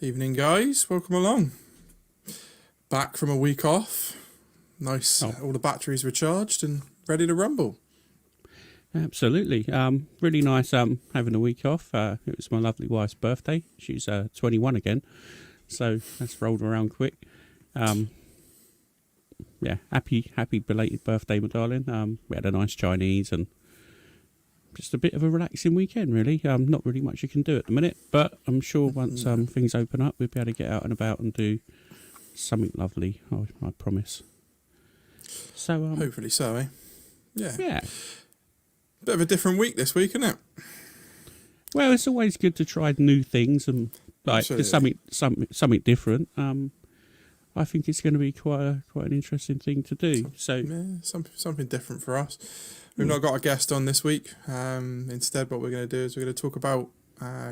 Evening, guys. Welcome along. Back from a week off. Nice. All the batteries were charged and ready to rumble. Absolutely. Really nice having a week off. It was my lovely wife's birthday. She's 21 again, so that's rolled around quick. Yeah, happy belated birthday, my darling. We had a nice Chinese and just a bit of a relaxing weekend, really. Not really much you can do at the minute, but I'm sure once things open up, we'll be able to get out and about and do something lovely. I promise. So hopefully so, eh? Yeah. Bit of a different week this week, isn't it? Well, it's always good to try new things and just something different. I think it's going to be quite an interesting thing to do. Something different for us. We've not got a guest on this week. Instead, what we're going to do is we're going to talk about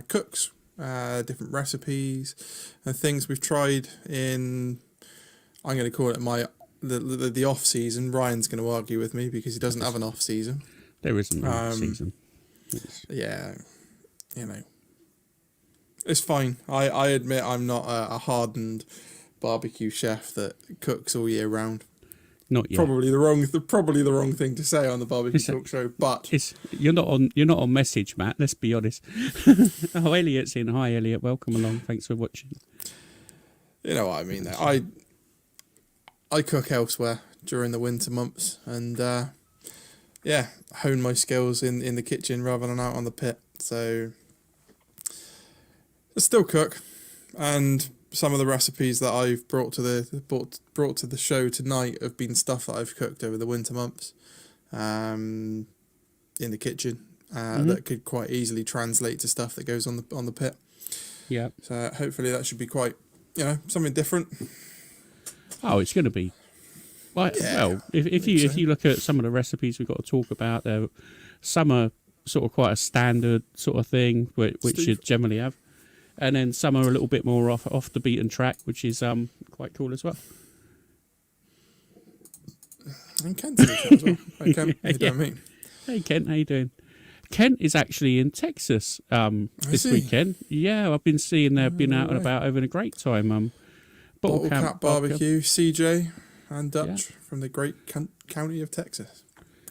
cooks, different recipes, and things we've tried in. I'm going to call it the off season. Ryan's going to argue with me because he doesn't have an off season. There isn't an off season. Yeah, it's fine. I admit I'm not a hardened barbecue chef that cooks all year round. Not yet. Probably the wrong thing to say on the BBQ Talk Show, but you're not on message, Matt. Let's be honest. Oh, Elliot's in. Hi, Elliot. Welcome along. Thanks for watching. You know what I mean. I cook elsewhere during the winter months, and hone my skills in the kitchen rather than out on the pit. So I still cook, and some of the recipes that I've brought to the show tonight have been stuff that I've cooked over the winter months, in the kitchen, that could quite easily translate to stuff that goes on the pit. Yeah. So hopefully that should be quite, something different. Oh, it's going to be. Well, if you look at some of the recipes we've got to talk about, some are sort of quite a standard sort of thing, which you generally have. And then some are a little bit more off the beaten track, which is quite cool as well. And Kent's in the chat as well. Hey, Kent. How you doing, mate? Hey, Kent. How you doing? Kent is actually in Texas this weekend. Yeah, I've been seeing they've been out and about having a great time. Bottle Cap Barbecue, CJ and Dutch from the great county of Texas.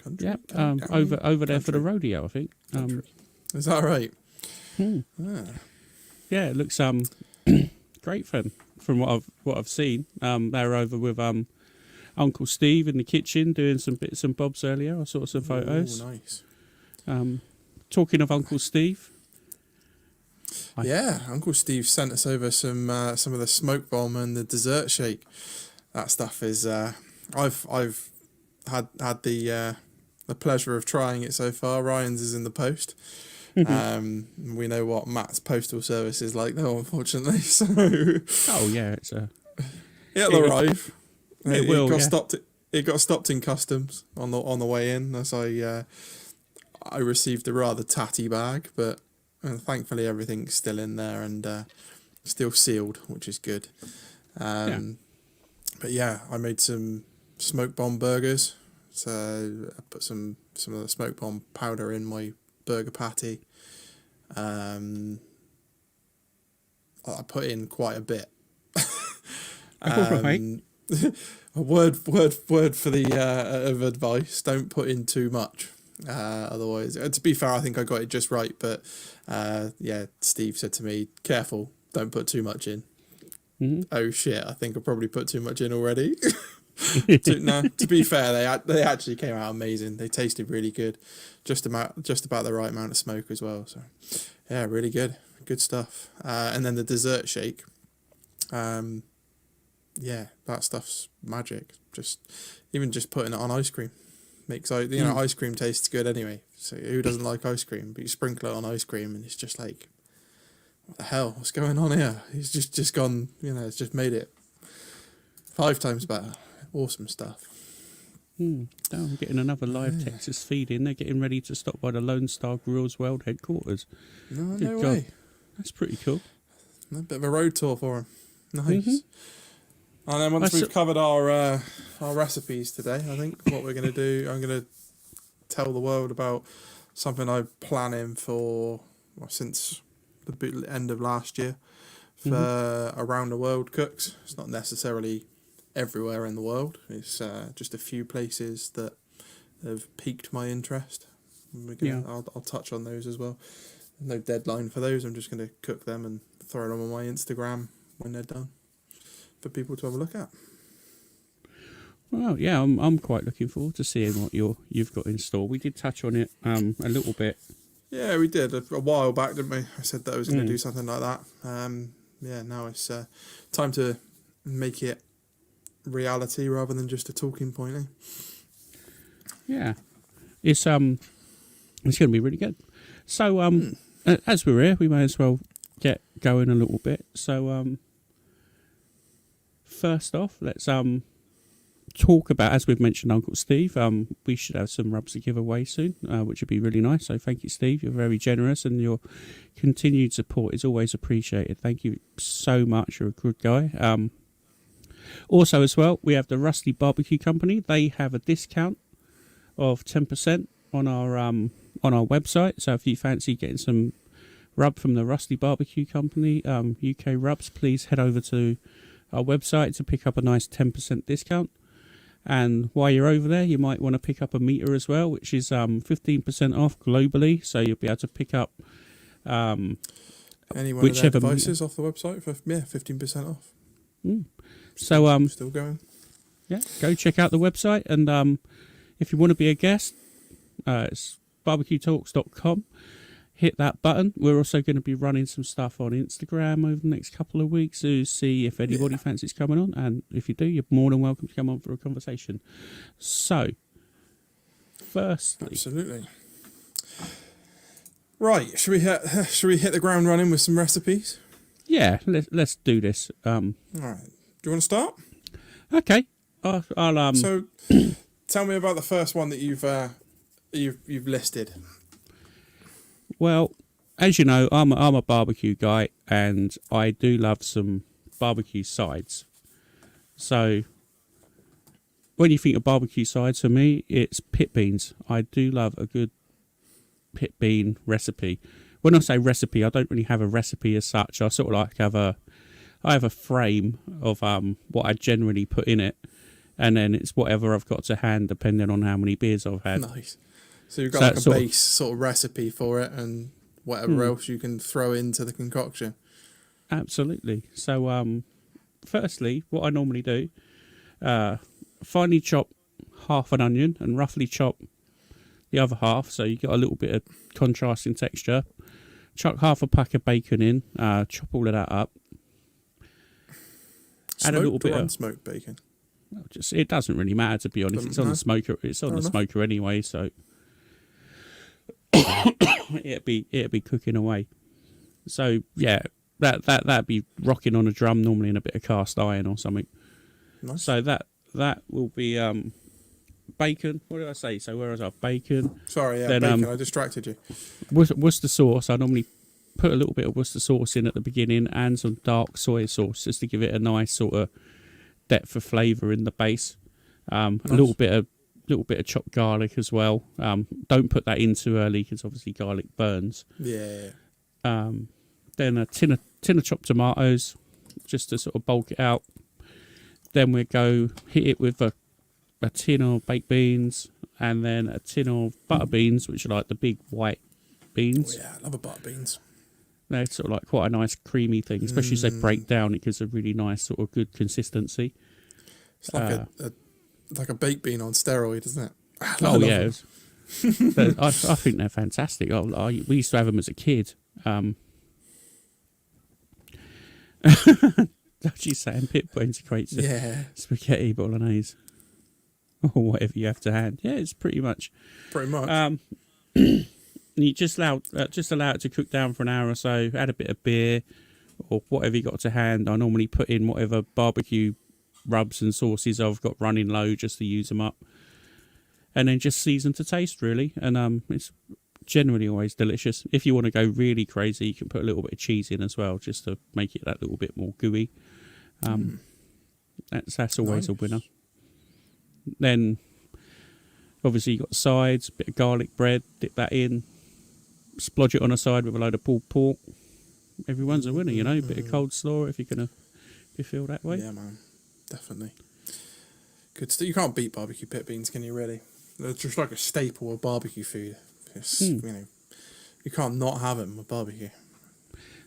Over there for the rodeo, I think. Is that right? Yeah, it looks great fun from what I've seen. They're over with Uncle Steve in the kitchen doing some bits and bobs earlier. I saw some photos. Oh, nice. Talking of Uncle Steve. Uncle Steve sent us over some of the smoke bomb and the dessert shake. That stuff is I've had the pleasure of trying it so far. Ryan's is in the post. We know what Matt's postal service is like, though, unfortunately. So it'll arrive. It will. It got stopped in customs on the way in, as I received a rather tatty bag, but thankfully everything's still in there and still sealed, which is good. But I made some smoke bomb burgers. So I put some of the smoke bomb powder in my burger patty. I put in quite a bit. Right. A word for the of advice: don't put in too much. Otherwise, to be fair, I think I got it just right. But Steve said to me, "Careful, don't put too much in." Mm-hmm. Oh shit! I think I probably put too much in already. To be fair, they actually came out amazing. They tasted really good, just about the right amount of smoke as well. So, yeah, really good stuff. And then the dessert shake, that stuff's magic. Just putting it on ice cream makes ice cream tastes good anyway. So who doesn't like ice cream? But you sprinkle it on ice cream, and it's just like, what the hell? What's going on here? It's just gone. It's just made it 5 times better. Awesome stuff. I'm getting another live Texas feed in. They're getting ready to stop by the Lone Star Grills World headquarters. No way. That's pretty cool. A bit of a road tour for them. Nice. Mm-hmm. And then once we've covered our recipes today, I think what we're going to do, I'm going to tell the world about something I'm planning for since the end of last year for around the world cooks. It's not necessarily everywhere in the world. It's just a few places that have piqued my interest. I'll touch on those as well. No deadline for those. I'm just going to cook them and throw them on my Instagram when they're done for people to have a look at. Well, yeah, I'm quite looking forward to seeing what you've got in store. We did touch on it a little bit. Yeah, we did a while back, didn't we? I said that I was going to do something like that. Now it's time to make it reality rather than just a talking point. Yeah, it's going to be really good. So as we're here, we may as well get going a little bit. So first off, let's talk about, as we've mentioned, Uncle Steve. We should have some rubs to give away soon, which would be really nice. So thank you, Steve. You're very generous, and your continued support is always appreciated. Thank you so much. You're a good guy. Also, as well, we have the Rusty Barbecue Company. They have a discount of 10% on our website. So if you fancy getting some rub from the Rusty Barbecue Company, UK rubs, please head over to our website to pick up a nice 10% discount. And while you're over there, you might want to pick up a meter as well, which is 15% off globally. So you'll be able to pick up any one of their devices off the website for 15% off. So still going. Yeah, go check out the website, and if you want to be a guest, it's bbqtalks.com. Hit that button. We're also going to be running some stuff on Instagram over the next couple of weeks to see if anybody fancies coming on. And if you do, you're more than welcome to come on for a conversation. So, firstly... Absolutely. Right, should we hit the ground running with some recipes? Yeah, let's do this. All right. Do you want to start? Okay. I'll So, tell me about the first one that you've listed. Well, as you know, I'm a barbecue guy, and I do love some barbecue sides. So, when you think of barbecue sides, for me, it's pit beans. I do love a good pit bean recipe. When I say recipe, I don't really have a recipe as such. I sort of I have a frame of what I generally put in it, and then it's whatever I've got to hand, depending on how many beers I've had. Nice. So you've got like a base sort of recipe for it, and whatever else you can throw into the concoction. Absolutely. So, firstly, what I normally do, finely chop half an onion and roughly chop the other half, so you get a little bit of contrasting texture. Chuck half a pack of bacon in, chop all of that up. Add a little bit of unsmoked bacon. It doesn't really matter, to be honest. It's on the smoker. It's on the smoker anyway, so it'd be cooking away. So yeah, that'd be rocking on a drum, normally in a bit of cast iron or something. Nice. So that will be bacon. What did I say? So where was our bacon? Sorry, yeah, then, bacon. I distracted you. Worcester sauce. I normally put a little bit of Worcester sauce in at the beginning, and some dark soy sauce, just to give it a nice sort of depth of flavour in the base. Nice. A little bit of chopped garlic as well. Don't put that in too early, because obviously garlic burns. Yeah. Then a tin of chopped tomatoes, just to sort of bulk it out. Then we go hit it with a tin of baked beans, and then a tin of butter beans, which are like the big white beans. Oh yeah, I love a butter beans. They're sort of like quite a nice creamy thing, especially as they break down. It gives a really nice sort of good consistency. It's like a baked bean on steroid, isn't it? Oh yeah, I think they're fantastic. We used to have them as a kid. She's saying pit beans equates to spaghetti bolognese or whatever you have to hand. Yeah, it's pretty much. You just allow it to cook down for an hour or so. Add a bit of beer or whatever you got to hand. I normally put in whatever barbecue rubs and sauces I've got running low, just to use them up, and then just season to taste, really. And it's generally always delicious. If you want to go really crazy, you can put a little bit of cheese in as well, just to make it that little bit more gooey. That's always a winner. Then obviously you got sides, bit of garlic bread, dip that in, splodge it on a side with a load of pulled pork, everyone's a winner, you know. A bit of coleslaw if you're going to feel that way. Yeah, man. Definitely. Good stuff. You can't beat barbecue pit beans, can you, really? They're just like a staple of barbecue food. It's, you know, you can't not have them with barbecue.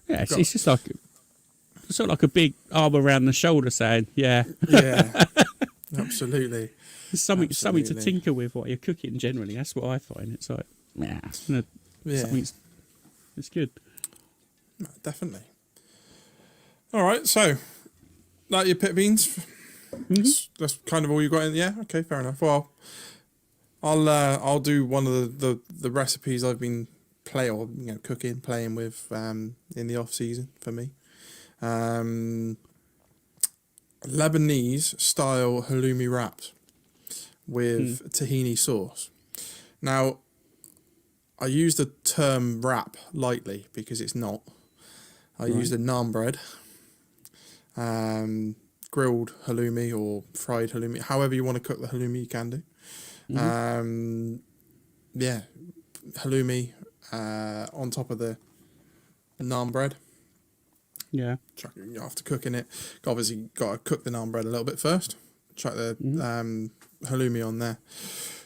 Yeah, it's just like sort of like a big arm around the shoulder saying, yeah. Yeah, absolutely. There's something to tinker with while you're cooking generally. That's what I find. It's like, it's good. No, definitely. All right, so that your pit beans. That's kind of all you got in. Yeah, okay, fair enough. Well, I'll do one of the recipes I've been playing with in the off season for me. Lebanese style halloumi wraps with tahini sauce. Now, I use the term wrap lightly because it's not. I used a naan bread, grilled halloumi or fried halloumi, however you want to cook the halloumi, you can do. Halloumi on top of the naan bread. Yeah. After cooking it, obviously got to cook the naan bread a little bit first. Chuck the halloumi on there.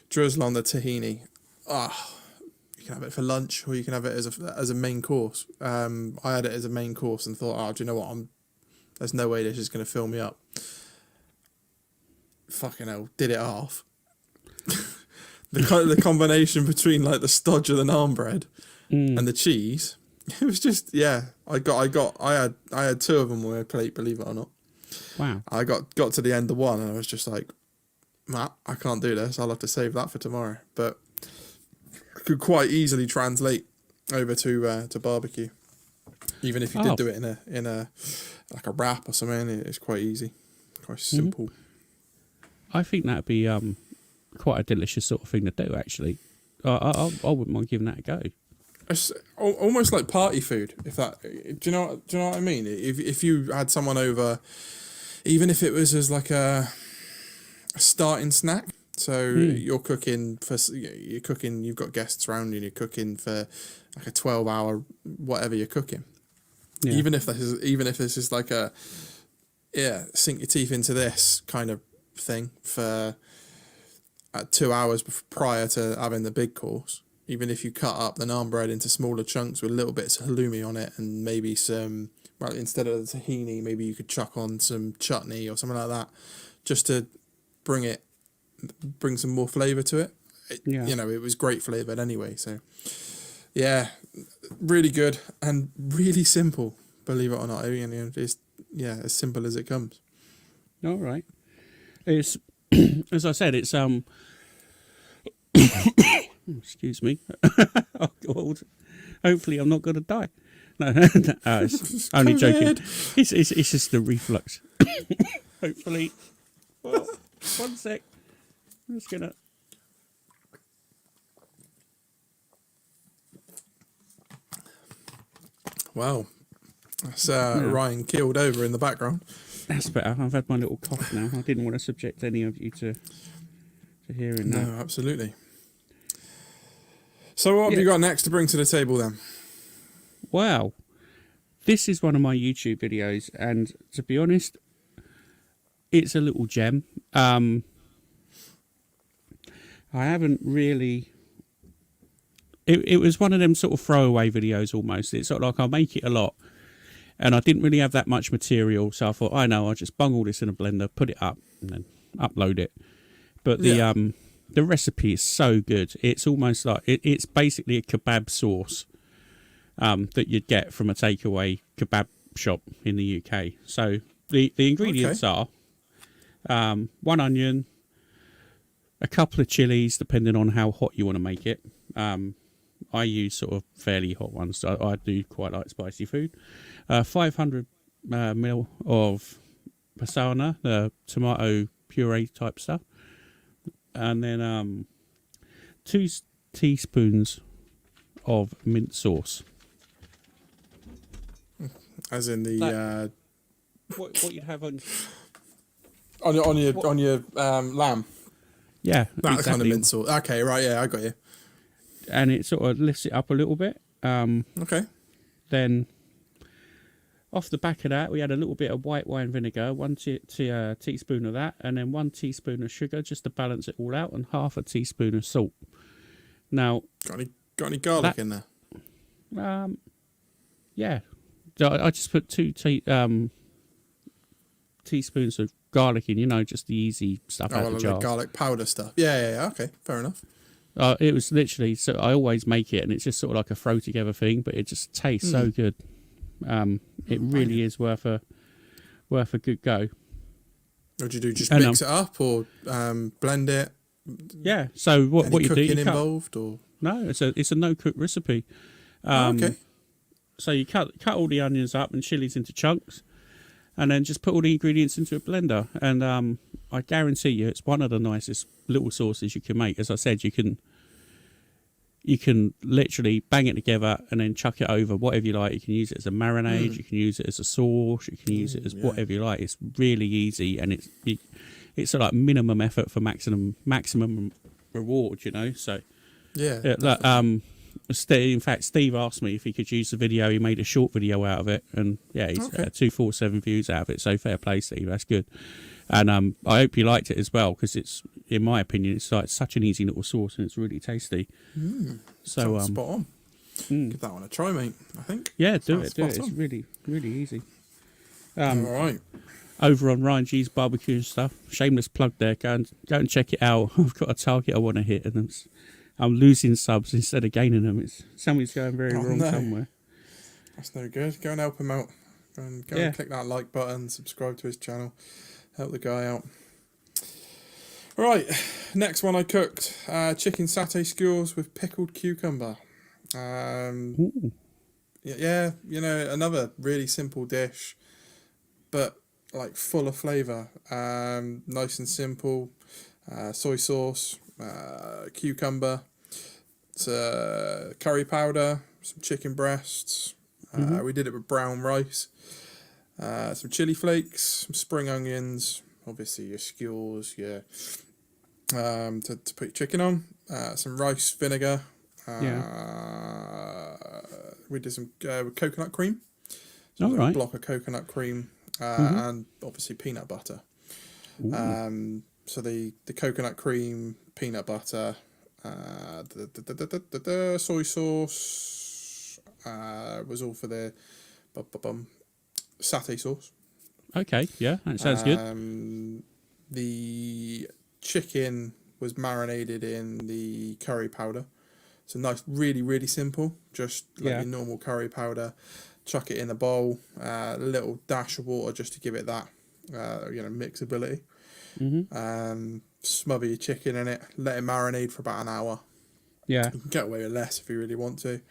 Drizzle on the tahini. You can have it for lunch, or you can have it as a main course. I had it as a main course and thought, do you know what? There's no way this is going to fill me up. Fucking hell, did it half. The combination between like the stodge of the naan bread and the cheese, it was just I had two of them on my plate, believe it or not. Wow. I got to the end of one and I was just like, Matt, I can't do this. I'll have to save that for tomorrow. But could quite easily translate over to barbecue, even if you did do it in a like a wrap or something. It's quite easy, quite simple. I think that'd be quite a delicious sort of thing to do. Actually, I wouldn't mind giving that a go. It's almost like party food. If that, do you know what I mean? If you had someone over, even if it was as like a starting snack. So you're cooking, you've got guests around you, and you're cooking for like a 12-hour whatever you're cooking. Yeah. Even if this is like a sink your teeth into this kind of thing for 2 hours prior to having the big course. Even if you cut up the naan bread into smaller chunks with little bits of halloumi on it, and maybe some, instead of the tahini, maybe you could chuck on some chutney or something like that, just to bring some more flavour to it. It was great flavoured anyway. So, yeah, really good and really simple, believe it or not. It's as simple as it comes. All right. It's as I said, it's excuse me. Oh God. Hopefully, I'm not going to die. No, it's only joking. It's just the reflux. Hopefully. Well, one sec. I'm just gonna. Wow, that's Ryan keeled over in the background. That's better. I've had my little cough now. I didn't want to subject any of you to hearing that. No, absolutely. So what have you got next to bring to the table then? Wow, this is one of my YouTube videos, and to be honest, it's a little gem. I haven't really... It was one of them sort of throwaway videos almost. It's sort of like I'll make it a lot. And I didn't really have that much material. So I thought, I'll just bung all this in a blender, put it up, and then upload it. But the recipe is so good. It's almost like... It's basically a kebab sauce that you'd get from a takeaway kebab shop in the UK. So the ingredients are 1 onion, a couple of chilies, depending on how hot you want to make it. I use sort of fairly hot ones. So I do quite like spicy food. 500 ml of pasana, the tomato puree type stuff. And then 2 teaspoons of mint sauce. As in the... what you'd have on your lamb. Yeah, that exactly. kind of mint sauce. Okay, right, yeah, I got you. And it sort of lifts it up a little bit. Okay. Then off the back of that, we had a little bit of white wine vinegar, one teaspoon of that, and then 1 teaspoon of sugar just to balance it all out, and half a teaspoon of salt. Now, got any garlic in there? Yeah, I just put 2 teaspoons of garlic in. Just the easy stuff out of the jar. Like garlic powder stuff. Yeah. Okay, fair enough. It was literally, so I always make it, and it's just sort of like a throw together thing, but it just tastes so good. It really is worth a good go. What do you do? Just mix it up or blend it? Yeah. So what you do? Cooking involved or no? It's a no cook recipe. Okay. So you cut all the onions up and chilies into chunks, and then just put all the ingredients into a blender. And I guarantee you, it's one of the nicest little sauces you can make. As I said, you can literally bang it together and then chuck it over whatever you like. You can use it as a marinade, you can use it as a sauce, you can use it as whatever you like. It's really easy, and it's like minimum effort for maximum reward. So in fact, Steve asked me if he could use the video. He made a short video out of it, and he's 247 views out of it. So fair play, Steve. That's good. And I hope you liked it as well, because it's, in my opinion, it's like such an easy little sauce, and it's really tasty. So spot on. Give that one a try, mate. I think. Yeah, do it. It's really, really easy. All right. Over on Ryan G's barbecue and stuff. Shameless plug there. Go and check it out. I've got a target I want to hit, and I'm losing subs instead of gaining them. Something's going very wrong somewhere. That's no good. Go and help him out. Go and click that like button, subscribe to his channel, help the guy out. Right, next one I cooked, chicken satay skewers with pickled cucumber. Yeah, another really simple dish, but like full of flavour. Nice and simple. Soy sauce, cucumber, curry powder, some chicken breasts. We did it with brown rice, some chili flakes, some spring onions, obviously your skewers, to put your chicken on, some rice vinegar. We did some coconut cream. So a block of coconut cream, and obviously peanut butter. So the coconut cream, peanut butter, the soy sauce was all for the satay sauce. Okay, yeah, that sounds good. The chicken was marinated in the curry powder. So nice, really, really simple. Just like your normal curry powder. Chuck it in a bowl. A little dash of water just to give it that, mixability. Smother your chicken in it. Let it marinate for about an hour. Yeah, you can get away with less if you really want to.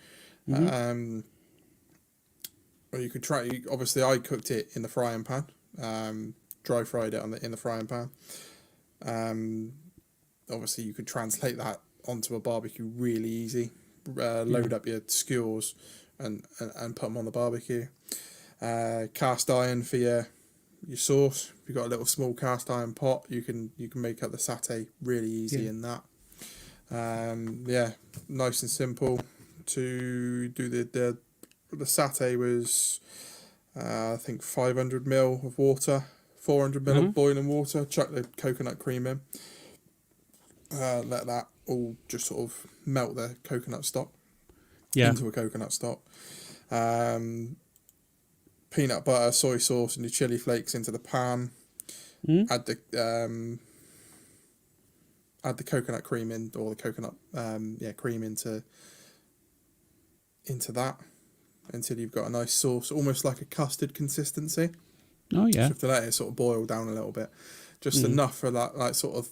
Or you could try. Obviously, I cooked it in the frying pan. Dry fried it in the frying pan. Obviously, you could translate that onto a barbecue really easy. Load up your skewers and put them on the barbecue. Cast iron for your sauce. If you've got a little small cast iron pot, you can make up the satay really easy in that. Nice and simple. To do the satay was I think 500 ml of water, 400 ml of boiling water. Chuck the coconut cream in. Let that all just sort of melt the coconut stock into a coconut stock. Peanut butter, soy sauce, and your chili flakes into the pan. Add the coconut cream in, or the coconut cream into that until you've got a nice sauce, almost like a custard consistency. Oh yeah. So you have to let it sort of boil down a little bit, just enough for that, like sort of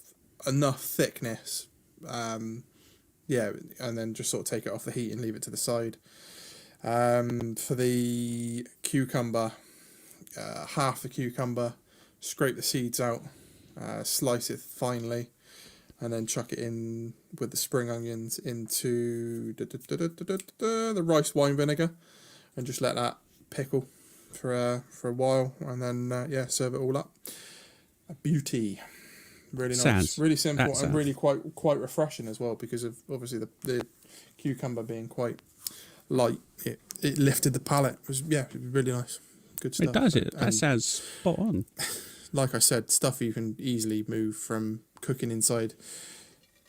enough thickness. And then just sort of take it off the heat and leave it to the side. For the cucumber, half the cucumber, scrape the seeds out, slice it finely, and then chuck it in with the spring onions into the rice wine vinegar, and just let that pickle for a while, and then serve it all up. A beauty. Really nice, really simple, and really quite refreshing as well, because of obviously the cucumber being quite light. It lifted the palate. It was really nice. Good stuff. It does. That And sounds spot on. like I said, stuff you can easily move from cooking inside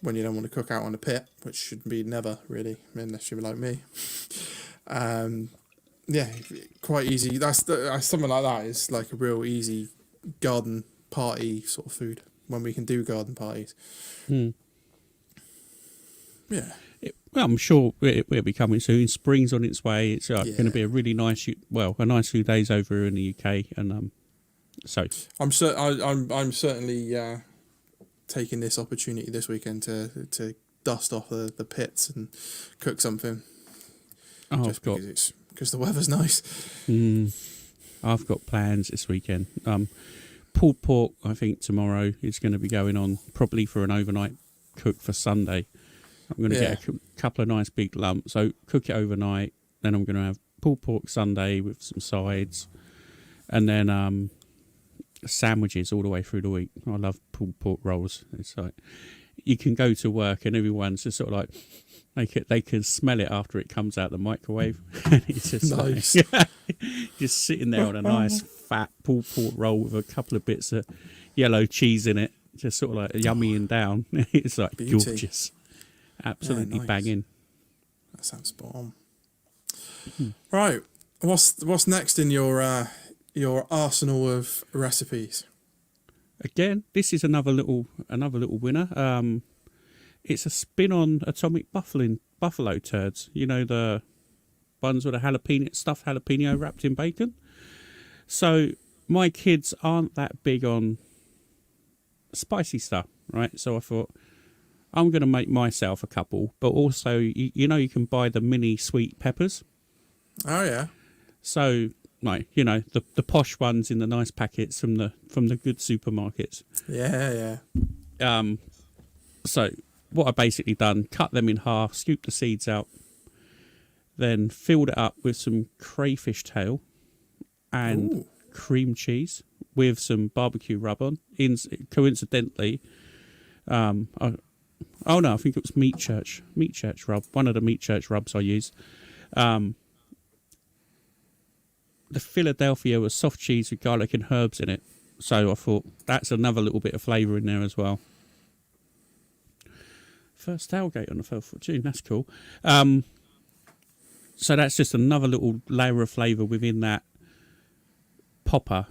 when you don't want to cook out on a pit, which should be never really, unless you're like me. Yeah, quite easy. That's something like that is like a real easy garden party sort of food when we can do garden parties. Yeah. Well, I'm sure it'll be coming soon. Spring's on its way. It's going to be a really nice, a nice few days over here in the UK, and so I'm certainly taking this opportunity this weekend to dust off the pits and cook something. Oh, just because the weather's nice. I've got plans this weekend. Pulled pork, I think tomorrow is going to be going on probably for an overnight cook for Sunday. I'm going to get a couple of nice big lumps, so cook it overnight. Then I'm going to have pulled pork Sunday with some sides, and then sandwiches all the way through the week. I love pulled pork rolls. It's like you can go to work and everyone's just sort of like they can smell it after it comes out the microwave. And it's just nice. Like, just sitting there on a nice fat pulled pork roll with a couple of bits of yellow cheese in it, just sort of like yummying down. It's like Beauty. Gorgeous. Absolutely nice. banging. That sounds spot on. Right, what's next in your arsenal of recipes? Again, this is another little winner. It's a spin on atomic buffalo turds. You know, the ones with a stuffed jalapeno wrapped in bacon. So my kids aren't that big on spicy stuff, right? So I thought, I'm going to make myself a couple, but also, you know, you can buy the mini sweet peppers. Oh, yeah. So, like, you know, the posh ones in the nice packets from the good supermarkets. Yeah. So what I basically done, cut them in half, scooped the seeds out, then filled it up with some crayfish tail and cream cheese with some barbecue rub on. Coincidentally, I think it was meat church rub, one of the meat church rubs I used. The Philadelphia was soft cheese with garlic and herbs in it. So I thought that's another little bit of flavour in there as well. First tailgate on the 12th of June, that's cool. So that's just another little layer of flavour within that popper,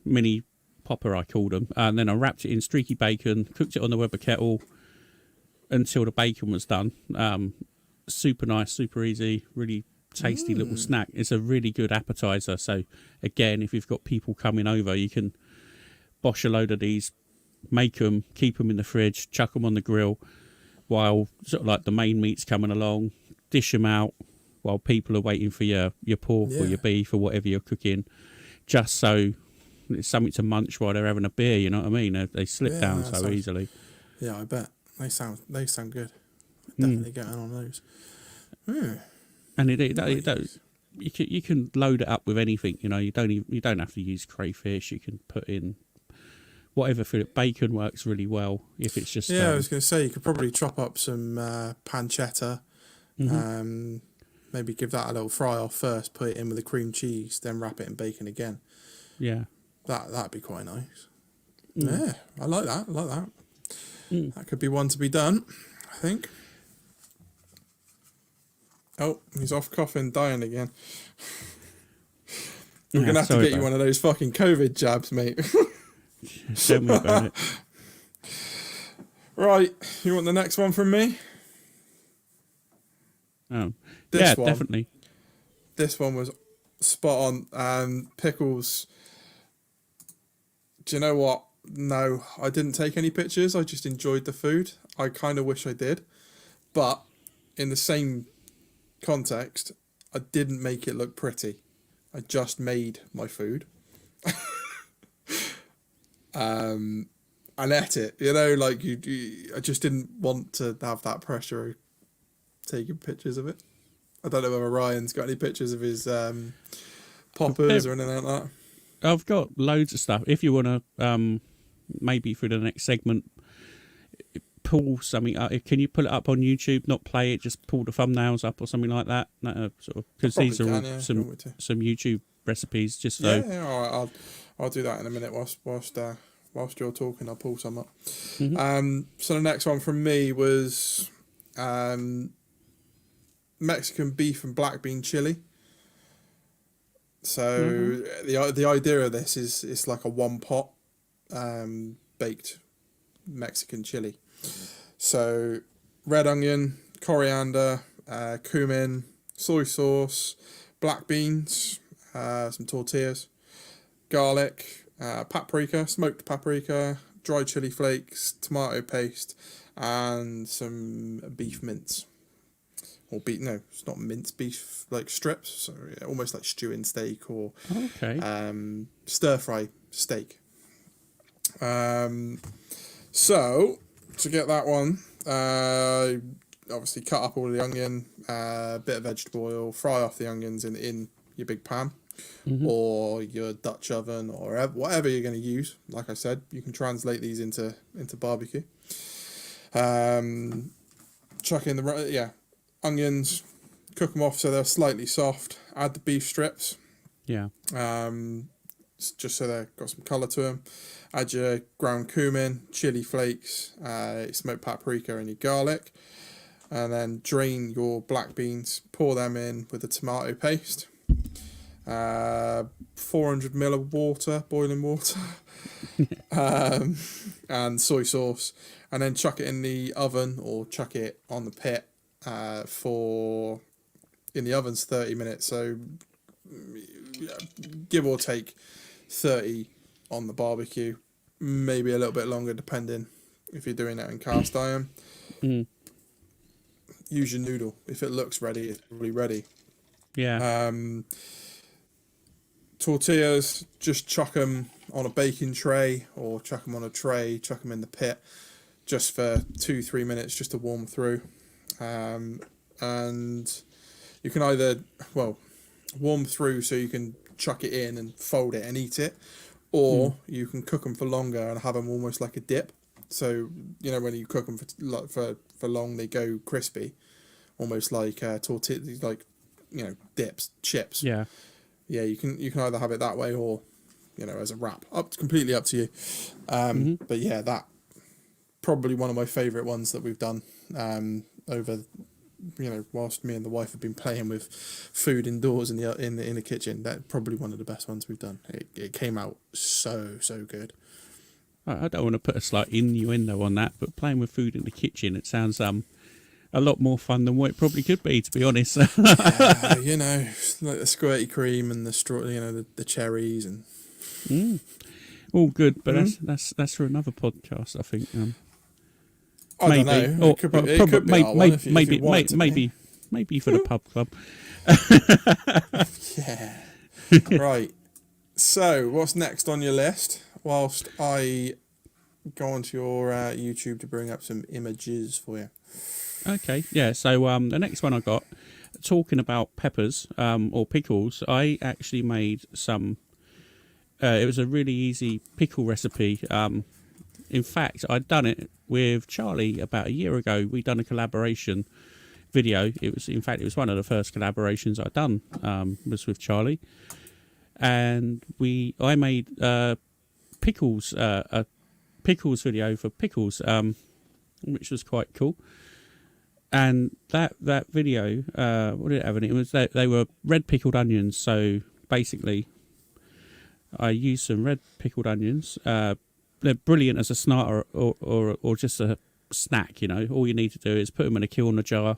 mini popper I called them. And then I wrapped it in streaky bacon, cooked it on the Weber kettle until the bacon was done. Super nice, super easy, really tasty little snack. It's a really good appetizer. So again, if you've got people coming over, you can bosh a load of these, make them, keep them in the fridge, chuck them on the grill while sort of like the main meat's coming along, dish them out while people are waiting for your pork or your beef or whatever you're cooking, just so it's something to munch while they're having a beer. You know what I mean? They slip down so easily. Yeah, I bet they sound good. Definitely getting on those. And you can load it up with anything. You know, you don't have to use crayfish. You can put in whatever for it. Bacon works really well if it's just. Yeah, I was going to say you could probably chop up some pancetta. Maybe give that a little fry off first. Put it in with the cream cheese, then wrap it in bacon again. Yeah, that'd be quite nice. Yeah, I like that. That could be one to be done, I think. Oh, he's off coughing, dying again. We're going to have to get you one of those fucking COVID jabs, mate. Tell me about it. Right, you want the next one from me? Oh, this one, definitely. This one was spot on. Pickles. Do you know what? No, I didn't take any pictures. I just enjoyed the food. I kind of wish I did. But in the same context, I didn't make it look pretty. I just made my food. And ate it. You know, like I just didn't want to have that pressure of taking pictures of it. I don't know whether Ryan's got any pictures of his poppers or anything like that. I've got loads of stuff. If you want to, maybe for the next segment, pull something up? Can you pull it up on YouTube, not play it, just pull the thumbnails up or something like that? Sort of, because these are all some YouTube recipes. Just so. Yeah, all right, I'll do that in a minute whilst you're talking. I'll pull some up. Mm-hmm. So the next one from me was Mexican beef and black bean chili. So the idea of this is it's like a one pot baked Mexican chili. So red onion, coriander, cumin, soy sauce, black beans, some tortillas, garlic, paprika, smoked paprika, dried chili flakes, tomato paste, and some beef mince. Or beef, no, it's not minced beef, like strips, so yeah, almost like stewing steak or stir fry steak. So to get that one, obviously cut up all the onion, bit of vegetable oil, fry off the onions in your big pan, or your Dutch oven, or whatever you're going to use. Like I said, you can translate these into barbecue. Chuck in the onions, cook them off so they're slightly soft. Add the beef strips. Yeah. Just so they've got some colour to them. Add your ground cumin, chili flakes, smoked paprika, and your garlic. And then drain your black beans. Pour them in with the tomato paste. 400 ml of water, boiling water. And soy sauce. And then chuck it in the oven or chuck it on the pit in the oven's 30 minutes. So give or take 30 on the barbecue, maybe a little bit longer depending if you're doing it in cast iron. Use your noodle. If it looks ready, it's probably ready. Yeah. Tortillas, just chuck them on a baking tray or chuck them on a tray, chuck them in the pit just for 2-3 minutes just to warm through. And you can either, warm through so you can chuck it in and fold it and eat it, or you can cook them for longer and have them almost like a dip. So, when you cook them for long, they go crispy, almost like tortillas, like, dips, chips. Yeah. Yeah, you can either have it that way or, as a wrap. Completely up to you. But yeah, that probably one of my favourite ones that we've done over, whilst me and the wife have been playing with food indoors in the kitchen. That's probably one of the best ones we've done. It came out so good. I don't want to put a slight innuendo on that, but playing with food in the kitchen, it sounds a lot more fun than what it probably could be, to be honest. Like the squirty cream and the straw, the cherries and all good. But that's for another podcast, I think. I don't know. It could be our one if you want it to be. Maybe for the pub club. Yeah. Right. So, what's next on your list? Whilst I go onto your YouTube to bring up some images for you. Okay, yeah. So the next one I got, talking about peppers or pickles, I actually made some. It was a really easy pickle recipe. In fact, I'd done it with Charlie about a year ago. We'd done a collaboration video. It was one of the first collaborations I'd done. Was with Charlie, and I made pickles, a pickles video for pickles, which was quite cool. And that video, what did it have in it? It was they were red pickled onions. So basically, I used some red pickled onions. They're brilliant as a starter or just a snack. All you need to do is put them in a kilner jar,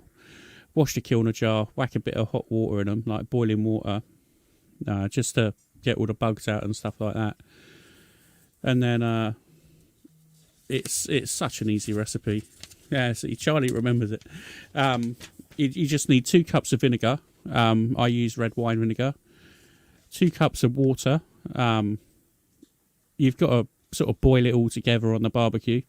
wash the kilner jar, whack a bit of hot water in them, like boiling water, just to get all the bugs out and stuff like that. And then it's such an easy recipe. Yeah, see, Charlie remembers it. You just need 2 cups of vinegar. I use red wine vinegar. 2 cups of water. You've got to sort of boil it all together on the barbecue.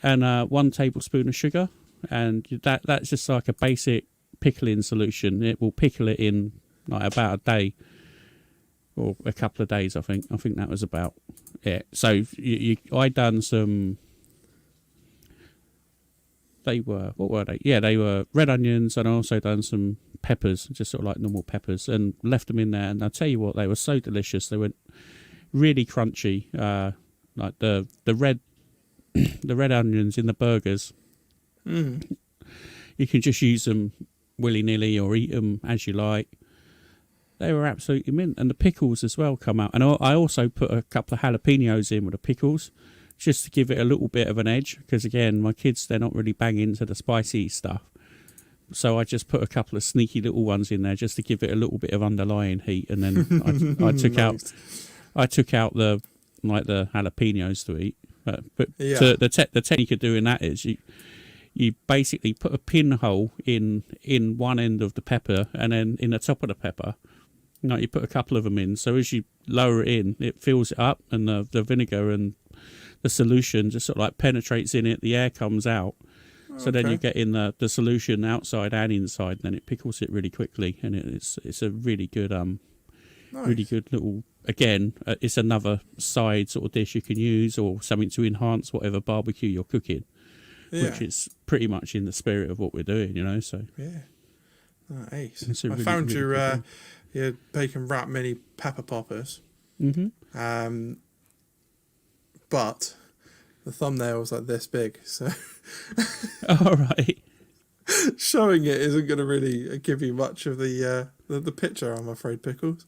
And 1 tablespoon of sugar. And that's just like a basic pickling solution. It will pickle it in like about a day. Or a couple of days, I think. I think that was about it. So I done some They were, what were they? Yeah, they were red onions, and I also done some peppers, just sort of like normal peppers, and left them in there. And I'll tell you what, they were so delicious. They were really crunchy, like the red the red onions in the burgers. You can just use them willy-nilly or eat them as you like. They were absolutely mint. And the pickles as well come out. And I also put a couple of jalapenos in with the pickles, just to give it a little bit of an edge. Because, again, my kids, they're not really banging into the spicy stuff. So I just put a couple of sneaky little ones in there just to give it a little bit of underlying heat. And then I took out the jalapenos to eat. But Yeah. the technique of doing that is you basically put a pinhole in one end of the pepper, and then in the top of the pepper, you put a couple of them in. So as you lower it in, it fills it up, and the vinegar and the solution just sort of like penetrates in it. The air comes out. So then you get in the solution outside and inside, and then it pickles it really quickly, and it's a really good really good little. Again, it's another side sort of dish you can use, or something to enhance whatever barbecue you're cooking, which is pretty much in the spirit of what we're doing, So Ace. I really, found your bacon wrap mini pepper poppers. But the thumbnail was like this big, so all right. Showing it isn't going to really give you much of the picture, I'm afraid, Pickles.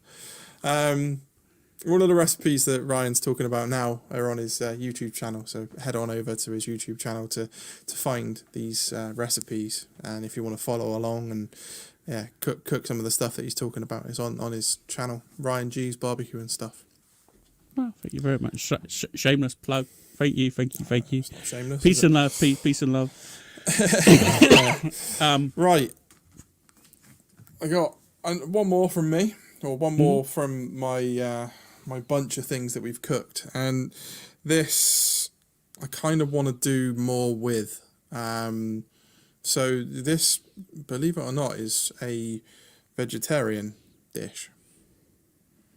One of the recipes that Ryan's talking about now are on his YouTube channel, so head on over to his YouTube channel to find these recipes, and if you want to follow along and cook some of the stuff that he's talking about, is on his channel, Ryan G's Barbecue and Stuff. Well, thank you very much. Shameless plug. Thank you. Shameless. Peace and love. Peace and love. Right. I got one more from me, or one more from my my bunch of things that we've cooked, and this I kind of want to do more with. So this, believe it or not, is a vegetarian dish.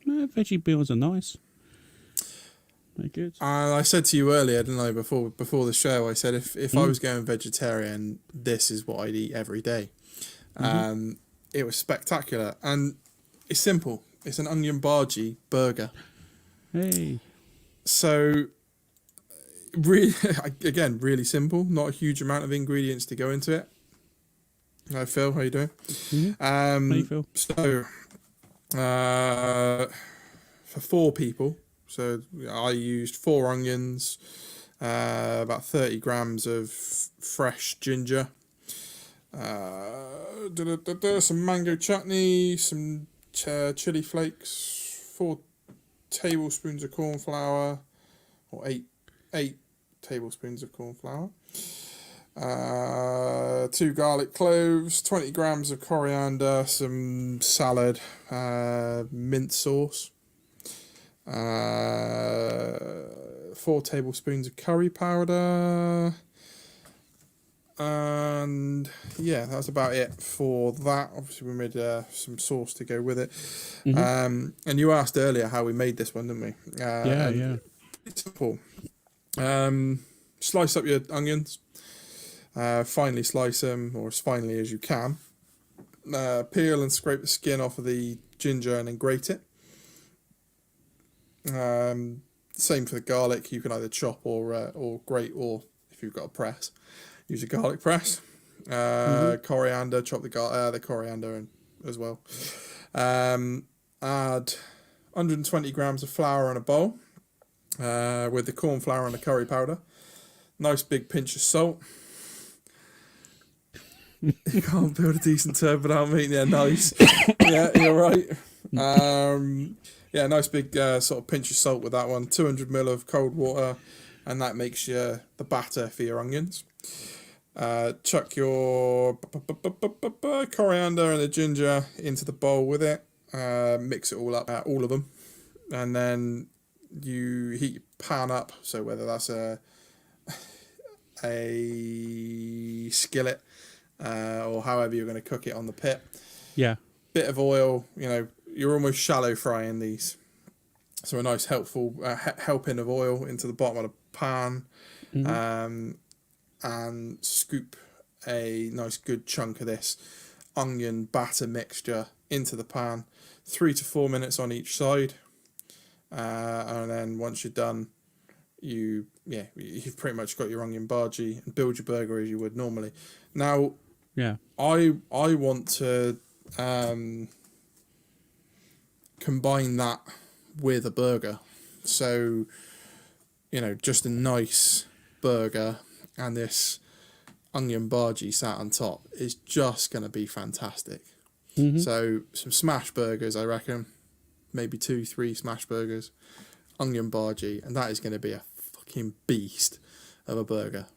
Veggie meals are nice. They're good. And I said to you earlier, didn't I, before the show, I said if I was going vegetarian, this is what I'd eat every day. It was spectacular, and it's simple. It's an onion bhaji burger. Hey. So, really, again, really simple. Not a huge amount of ingredients to go into it. Hi, Phil. How you doing? How you feel? So, for 4 people, so I used 4 onions, about 30 grams of fresh ginger, some mango chutney, some chili flakes, 4 tablespoons of corn flour, or 8 tablespoons of corn flour, 2 garlic cloves, 20 grams of coriander, some salad, mint sauce, 4 tablespoons of curry powder, and that's about it for that. Obviously we made some sauce to go with it. And you asked earlier how we made this one, didn't we? Yeah. It's simple. Slice up your onions, finely slice them, or as finely as you can. Peel and scrape the skin off of the ginger and then grate it. Same for the garlic. You can either chop or grate, or if you've got a press, use a garlic press. Coriander, chop the coriander in as well. Add 120 grams of flour in a bowl, with the corn flour and the curry powder. Nice big pinch of salt. You can't build a decent turban without meat. Yeah, nice. Yeah, you're right. Nice big sort of pinch of salt with that one. 200 ml of cold water, and that makes the batter for your onions. Chuck your coriander and the ginger into the bowl with it. Mix it all up, all of them, and then you heat your pan up. So whether that's a skillet, or however you're going to cook it on the pit. Yeah. Bit of oil. You're almost shallow frying these, so a nice helping of oil into the bottom of the pan. and scoop a nice good chunk of this onion batter mixture into the pan, 3 to 4 minutes on each side, and then once you're done, you've pretty much got your onion bhaji, and build your burger as you would normally. Now, I want to combine that with a burger, so just a nice burger and this onion bhaji sat on top is just going to be fantastic. So some smash burgers, I reckon, maybe 2-3 smash burgers, onion bhaji, and that is going to be a fucking beast of a burger.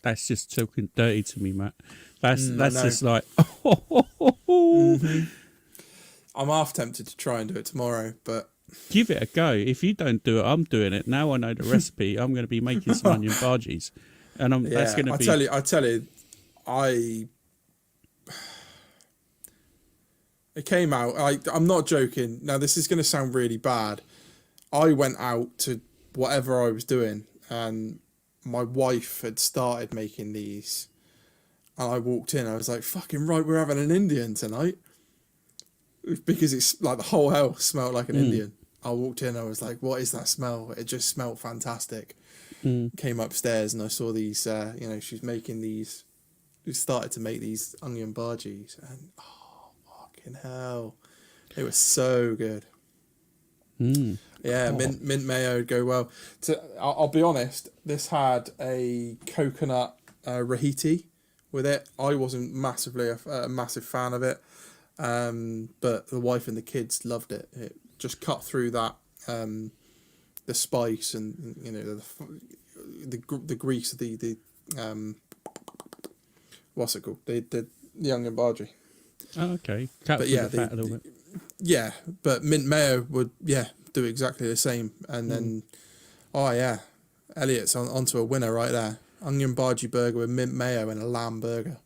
That's just talking dirty to me, Matt. That's just like. I'm half tempted to try and do it tomorrow, but give it a go. If you don't do it, I'm doing it. Now I know the recipe. I'm going to be making some onion bhajis, and that's going to be. I tell you, it came out. I'm not joking. Now this is going to sound really bad. I went out to whatever I was doing, and my wife had started making these, and I walked in. I was like, "Fucking right, we're having an Indian tonight," because it's like the whole house smelled like an Indian. I walked in. I was like, "What is that smell?" It just smelled fantastic. Came upstairs and I saw these. She's making these. We started to make these onion bhajis, and fucking hell, they were so good. Mint mayo would go well. I'll be honest, this had a coconut rahiti with it. I wasn't massively a massive fan of it, but the wife and the kids loved it. It just cut through that the spice and the grease of the what's it called, the onion bhaji. Oh, okay. Cut through the fat a little bit. Yeah, but mint mayo would do exactly the same. And then Elliot's onto a winner right there. Onion bhaji burger with mint mayo and a lamb burger.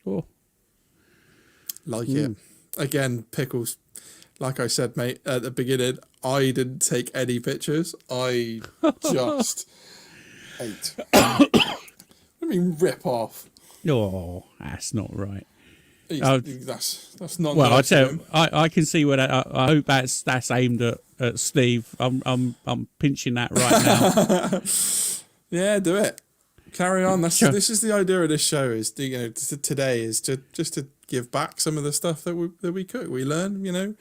Oh, like it. Again, pickles. Like I said, mate, at the beginning, I didn't take any pictures. I just ate. I mean, rip off. Oh, that's not right. That's not. Well, I tell you, I can see where that. I hope that's aimed at Steve. I'm pinching that right now. Yeah, do it. Carry on. This is the idea of this show. Is today is to give back some of the stuff that we cook. We learn.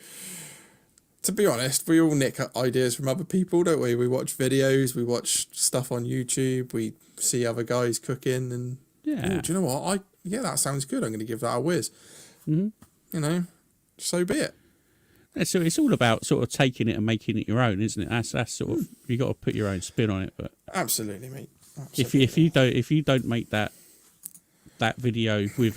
To be honest, we all nick ideas from other people, don't we? We watch videos, we watch stuff on YouTube, we see other guys cooking, and do you know what? That sounds good. I'm going to give that a whiz. So be it. So it's all about sort of taking it and making it your own, isn't it? That's sort of, you got to put your own spin on it. But absolutely, mate. Absolutely. If you don't make that video with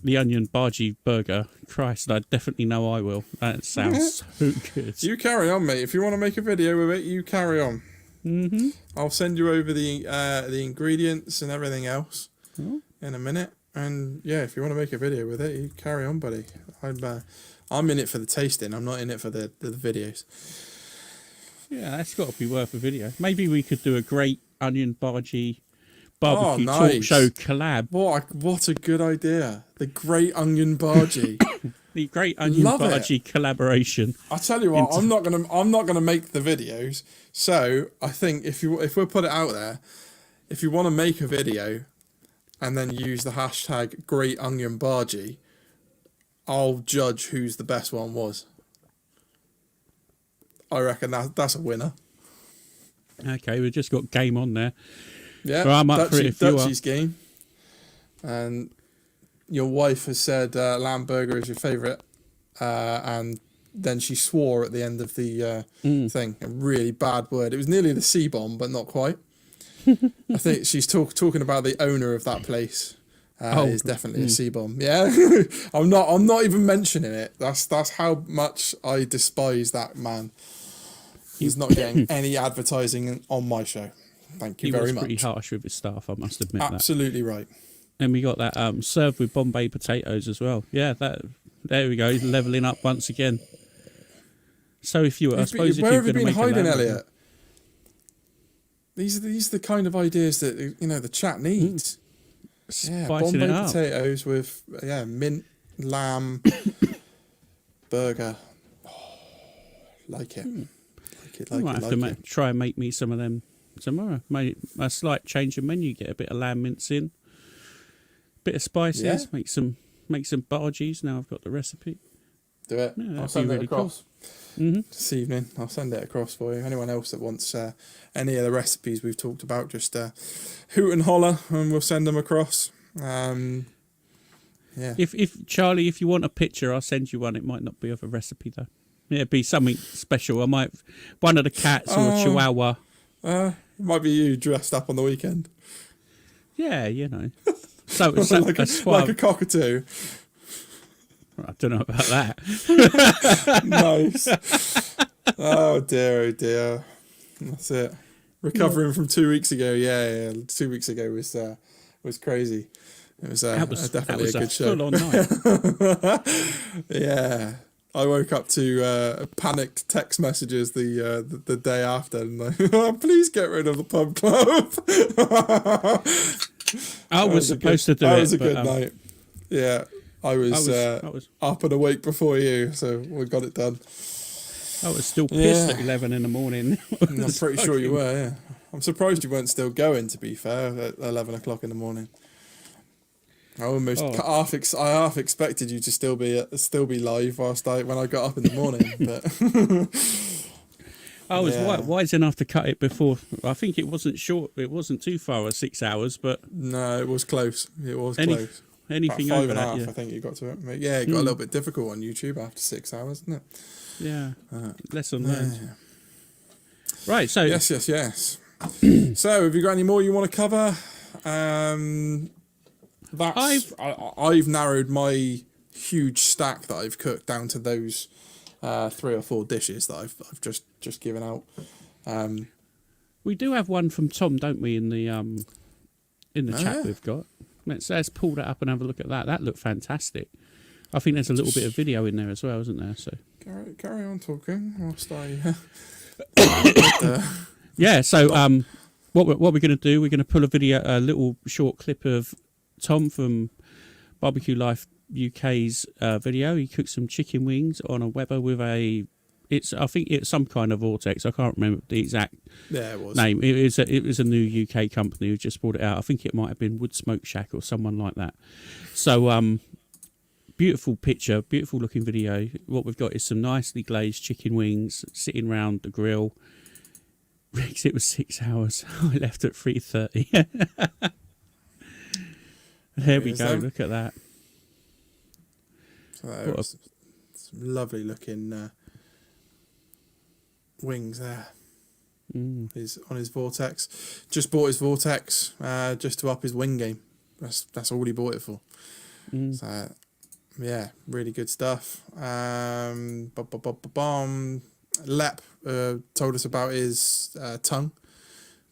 the onion bhaji burger, Christ, I definitely know I will. That sounds so good. You carry on, mate. If you want to make a video with it, you carry on. I'll send you over the ingredients and everything else in a minute. And if you want to make a video with it, you carry on, buddy. I'm in it for the tasting. I'm not in it for the videos. Yeah, that's got to be worth a video. Maybe we could do a great onion bhaji BBQ Talk Show collab. What a good idea. The Great Onion Bhaji. The Great Onion Bhaji collaboration. I tell you what, I'm not gonna make the videos. So I think if we put it out there, if you want to make a video and then use the hashtag Great Onion Bhaji, I'll judge who's the best one was. I reckon that's a winner. Okay, we've just got game on there. Yeah, well, I'm up for it if you are. Dutchie's game. And your wife has said lamb burger is your favourite, and then she swore at the end of the thing. A really bad word. It was nearly the C-bomb, but not quite. I think she's talking about the owner of that place. Is definitely a C-bomb. Yeah, I'm not even mentioning it. That's how much I despise that man. He's not getting any advertising on my show. Thank you very much. He was pretty harsh with his staff, I must admit. Absolutely right. And we got that served with Bombay potatoes as well. Yeah, there we go. He's levelling up once again. So if you were, I suppose, where if have you been hiding, Elliot? these are the kind of ideas that the chat needs. Yeah, Spicing it Bombay up. potatoes with mint, lamb, burger. Oh, like it. I might have to try and make me some of them tomorrow. Maybe a slight change of menu. Get a bit of lamb mince in, bit of spices. Yeah. Make some Bhajis. Now I've got the recipe. Do it. Yeah, I'll send really it across Cool. this evening. I'll send it across for you. Anyone else that wants any of the recipes we've talked about, just hoot and holler, and we'll send them across. Yeah. If Charlie, if you want a picture, I'll send you one. It might not be of a recipe though. It'd be something special. I might one of the cats or a chihuahua. It might be you dressed up on the weekend. Yeah, So like a cockatoo. I don't know about that. Nice. Oh dear. That's it. Recovering from 2 weeks ago. Yeah. 2 weeks ago was crazy. It was, definitely a good show. Full-on night. Yeah. I woke up to panicked text messages the day after, and like, please get rid of the pub club. I was supposed to do it. That was a good night. Yeah, I was up and awake before you, so we got it done. I was still pissed at 11 in the morning. I'm pretty sure you were. Yeah, I'm surprised you weren't still going. To be fair, at 11 o'clock in the morning. I almost half expected you to still be live when I got up in the morning, but I was wise enough to cut it before. I think it wasn't short. It wasn't too far, 6 hours, but no, it was close. It was close. Anything about 5 over and a that, half, I think you got to it. Yeah, it got a little bit difficult on YouTube after 6 hours, didn't it? Yeah, lesson learned. Yeah. Right, so yes. So, have you got any more you want to cover? I've narrowed my huge stack that I've cooked down to those 3 or 4 dishes that I've just given out. We do have one from Tom, don't we? In the chat we've got. Let's pull that up and have a look at that. That looked fantastic. I think there's a little bit of video in there as well, isn't there? So carry on talking whilst I. Yeah. So what we're going to do? We're going to pull a little short clip of Tom from Barbecue Life UK's video. He cooked some chicken wings on a Weber with I think it's some kind of vortex. I can't remember the exact name. It was a new UK company who just brought it out. I think it might have been Wood Smoke Shack or someone like that. So beautiful picture, beautiful looking video. What we've got is some nicely glazed chicken wings sitting round the grill. Riggs, it was 6 hours. I left at 3:30. There we go. Look at that. So some lovely looking wings there. On his vortex. Just bought his vortex just to up his wing game. That's all he bought it for. So yeah, really good stuff. Lep told us about his tongue.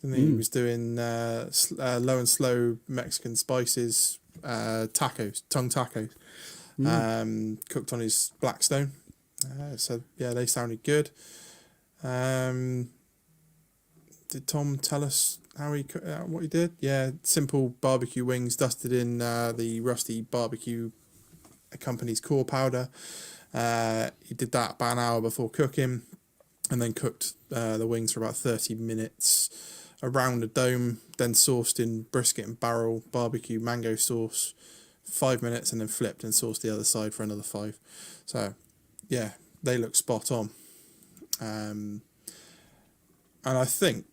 He was doing low and slow Mexican spices tacos, tongue tacos, cooked on his Blackstone. So yeah, they sounded good. Did Tom tell us how what he did? Yeah, simple barbecue wings dusted in the Rusty Barbecue Company's core powder. He did that about an hour before cooking, and then cooked the wings for about 30 minutes around a dome, then sauced in brisket and barrel barbecue mango sauce 5 minutes, and then flipped and sauced the other side for another 5. So yeah, they look spot on. And I think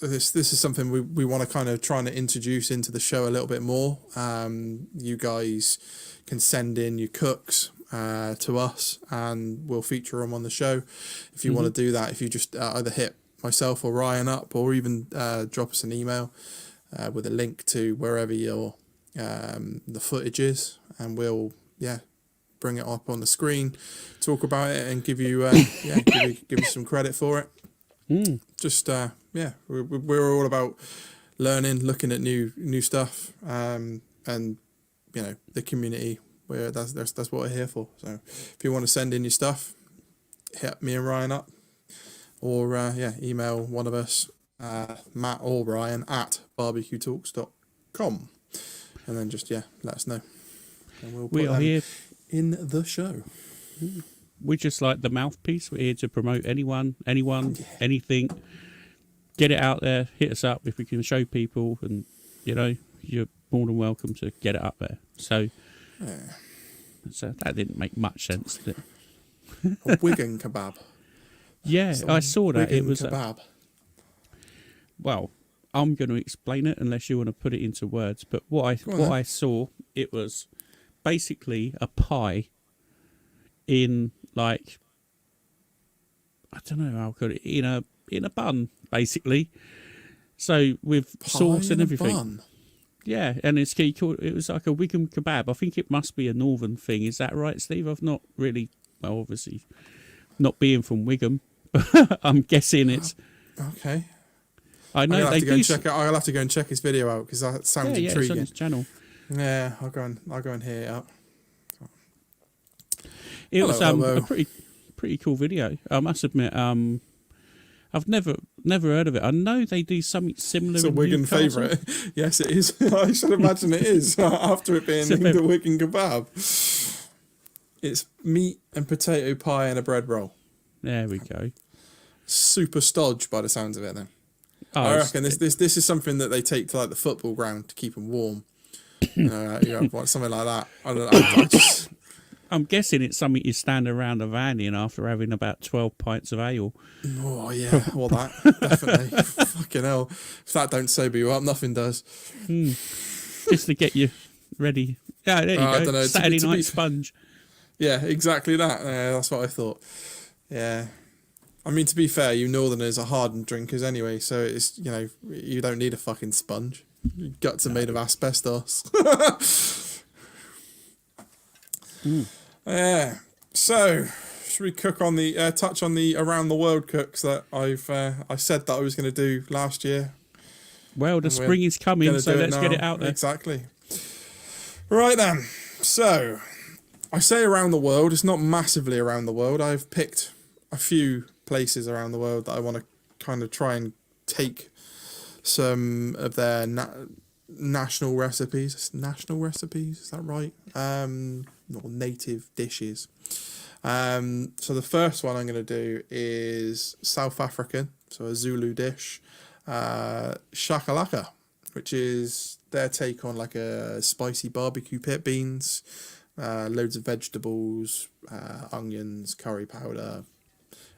this is something we want to kind of try and introduce into the show a little bit more. You guys can send in your cooks to us, and we'll feature them on the show. If you want to do that, if you just either hit myself or Ryan up, or even drop us an email with a link to wherever your the footage is, and we'll bring it up on the screen, talk about it, and give you give you some credit for it. Just we're all about learning, looking at new stuff, and the community. That's what we're here for. So if you want to send in your stuff, hit me and Ryan up, or email one of us Matt or Brian at bbqtalks.com. And then just, let us know. And we'll put We are them here. in the show. We're just like the mouthpiece. We're here to promote anyone, anything. Get it out there. Hit us up if we can show people, and you're more than welcome to get it up there. So, that didn't make much sense, did it? A Wigan kebab. Yeah, I saw that. Wigan It was kebab. Well, I'm going to explain it unless you want to put it into words. But what I saw, it was basically a pie in, like, I don't know how I call it, in a bun, basically. So with Pie sauce and in a everything. bun. Yeah, and it was like a Wigan kebab. I think it must be a northern thing. Is that right, Steve? I've not really, well, obviously, not being from Wigan, but I'm guessing it's. Okay. I know they do. I'll have to go and check his video out because that sounds intriguing. intriguing. It's on his channel. Yeah, I'll go and hear it out. It was hello. a pretty cool video. I must admit, I've never heard of it. I know they do something similar. It's a in Wigan Newcastle. favourite. Yes, it is. I should imagine it is after it being the Wigan kebab. It's meat and potato pie and a bread roll. There we go. Super stodge by the sounds of it. Then Oh, I reckon this is something that they take to like the football ground to keep them warm. Something like that. I don't know. I'm guessing it's something you stand around a van in after having about 12 pints of ale. Oh yeah, well that definitely. Fucking hell, if that don't sober you up, nothing does. Just to get you ready. Yeah, there you go. I don't know. Saturday night sponge. Yeah, exactly that. That's what I thought. Yeah. I mean, to be fair, you Northerners are hardened drinkers anyway, so it's, you don't need a fucking sponge. Your guts are made of asbestos. Yeah. So, should we touch on the around the world cooks that I said that I was going to do last year? Well, the spring is coming, so let's get it out there. Exactly. Right then. So, I say around the world. It's not massively around the world. I've picked a few places around the world that I want to kind of try and take some of their national recipes. National recipes, is that right? Or native dishes. So the first one I'm going to do is South African, so a Zulu dish, shakalaka, which is their take on like a spicy barbecue pit beans, loads of vegetables, onions, curry powder,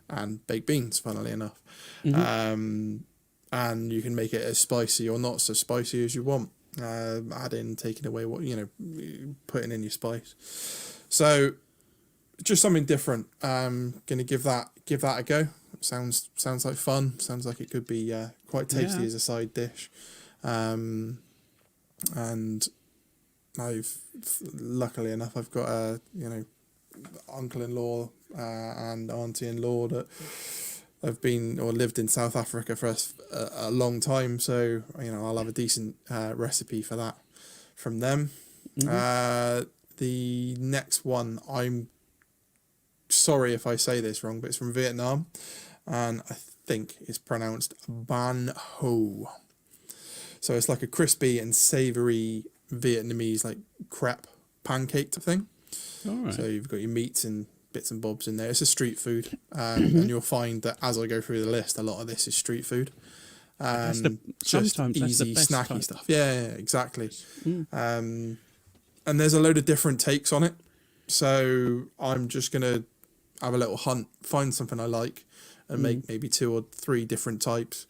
and baked beans, funnily enough. And you can make it as spicy or not so spicy as you want. Taking away what, putting in your spice. So just something different. Gonna give that a go. Sounds like fun. Sounds like it could be quite tasty as a side dish. And luckily enough, I've got a uncle-in-law and auntie-in-law that have been or lived in South Africa for a long time, so I'll have a decent recipe for that from them. The next one, I'm sorry if I say this wrong, but it's from Vietnam, and I think it's pronounced ban ho. So it's like a crispy and savoury Vietnamese like crepe pancake type thing. All right. So you've got your meats and bits and bobs in there. It's a street food, and you'll find that as I go through the list, a lot of this is street food. Just easy, snacky stuff. Yeah, exactly. And there's a load of different takes on it. So I'm just gonna have a little hunt, find something I like, and make maybe 2 or 3 different types.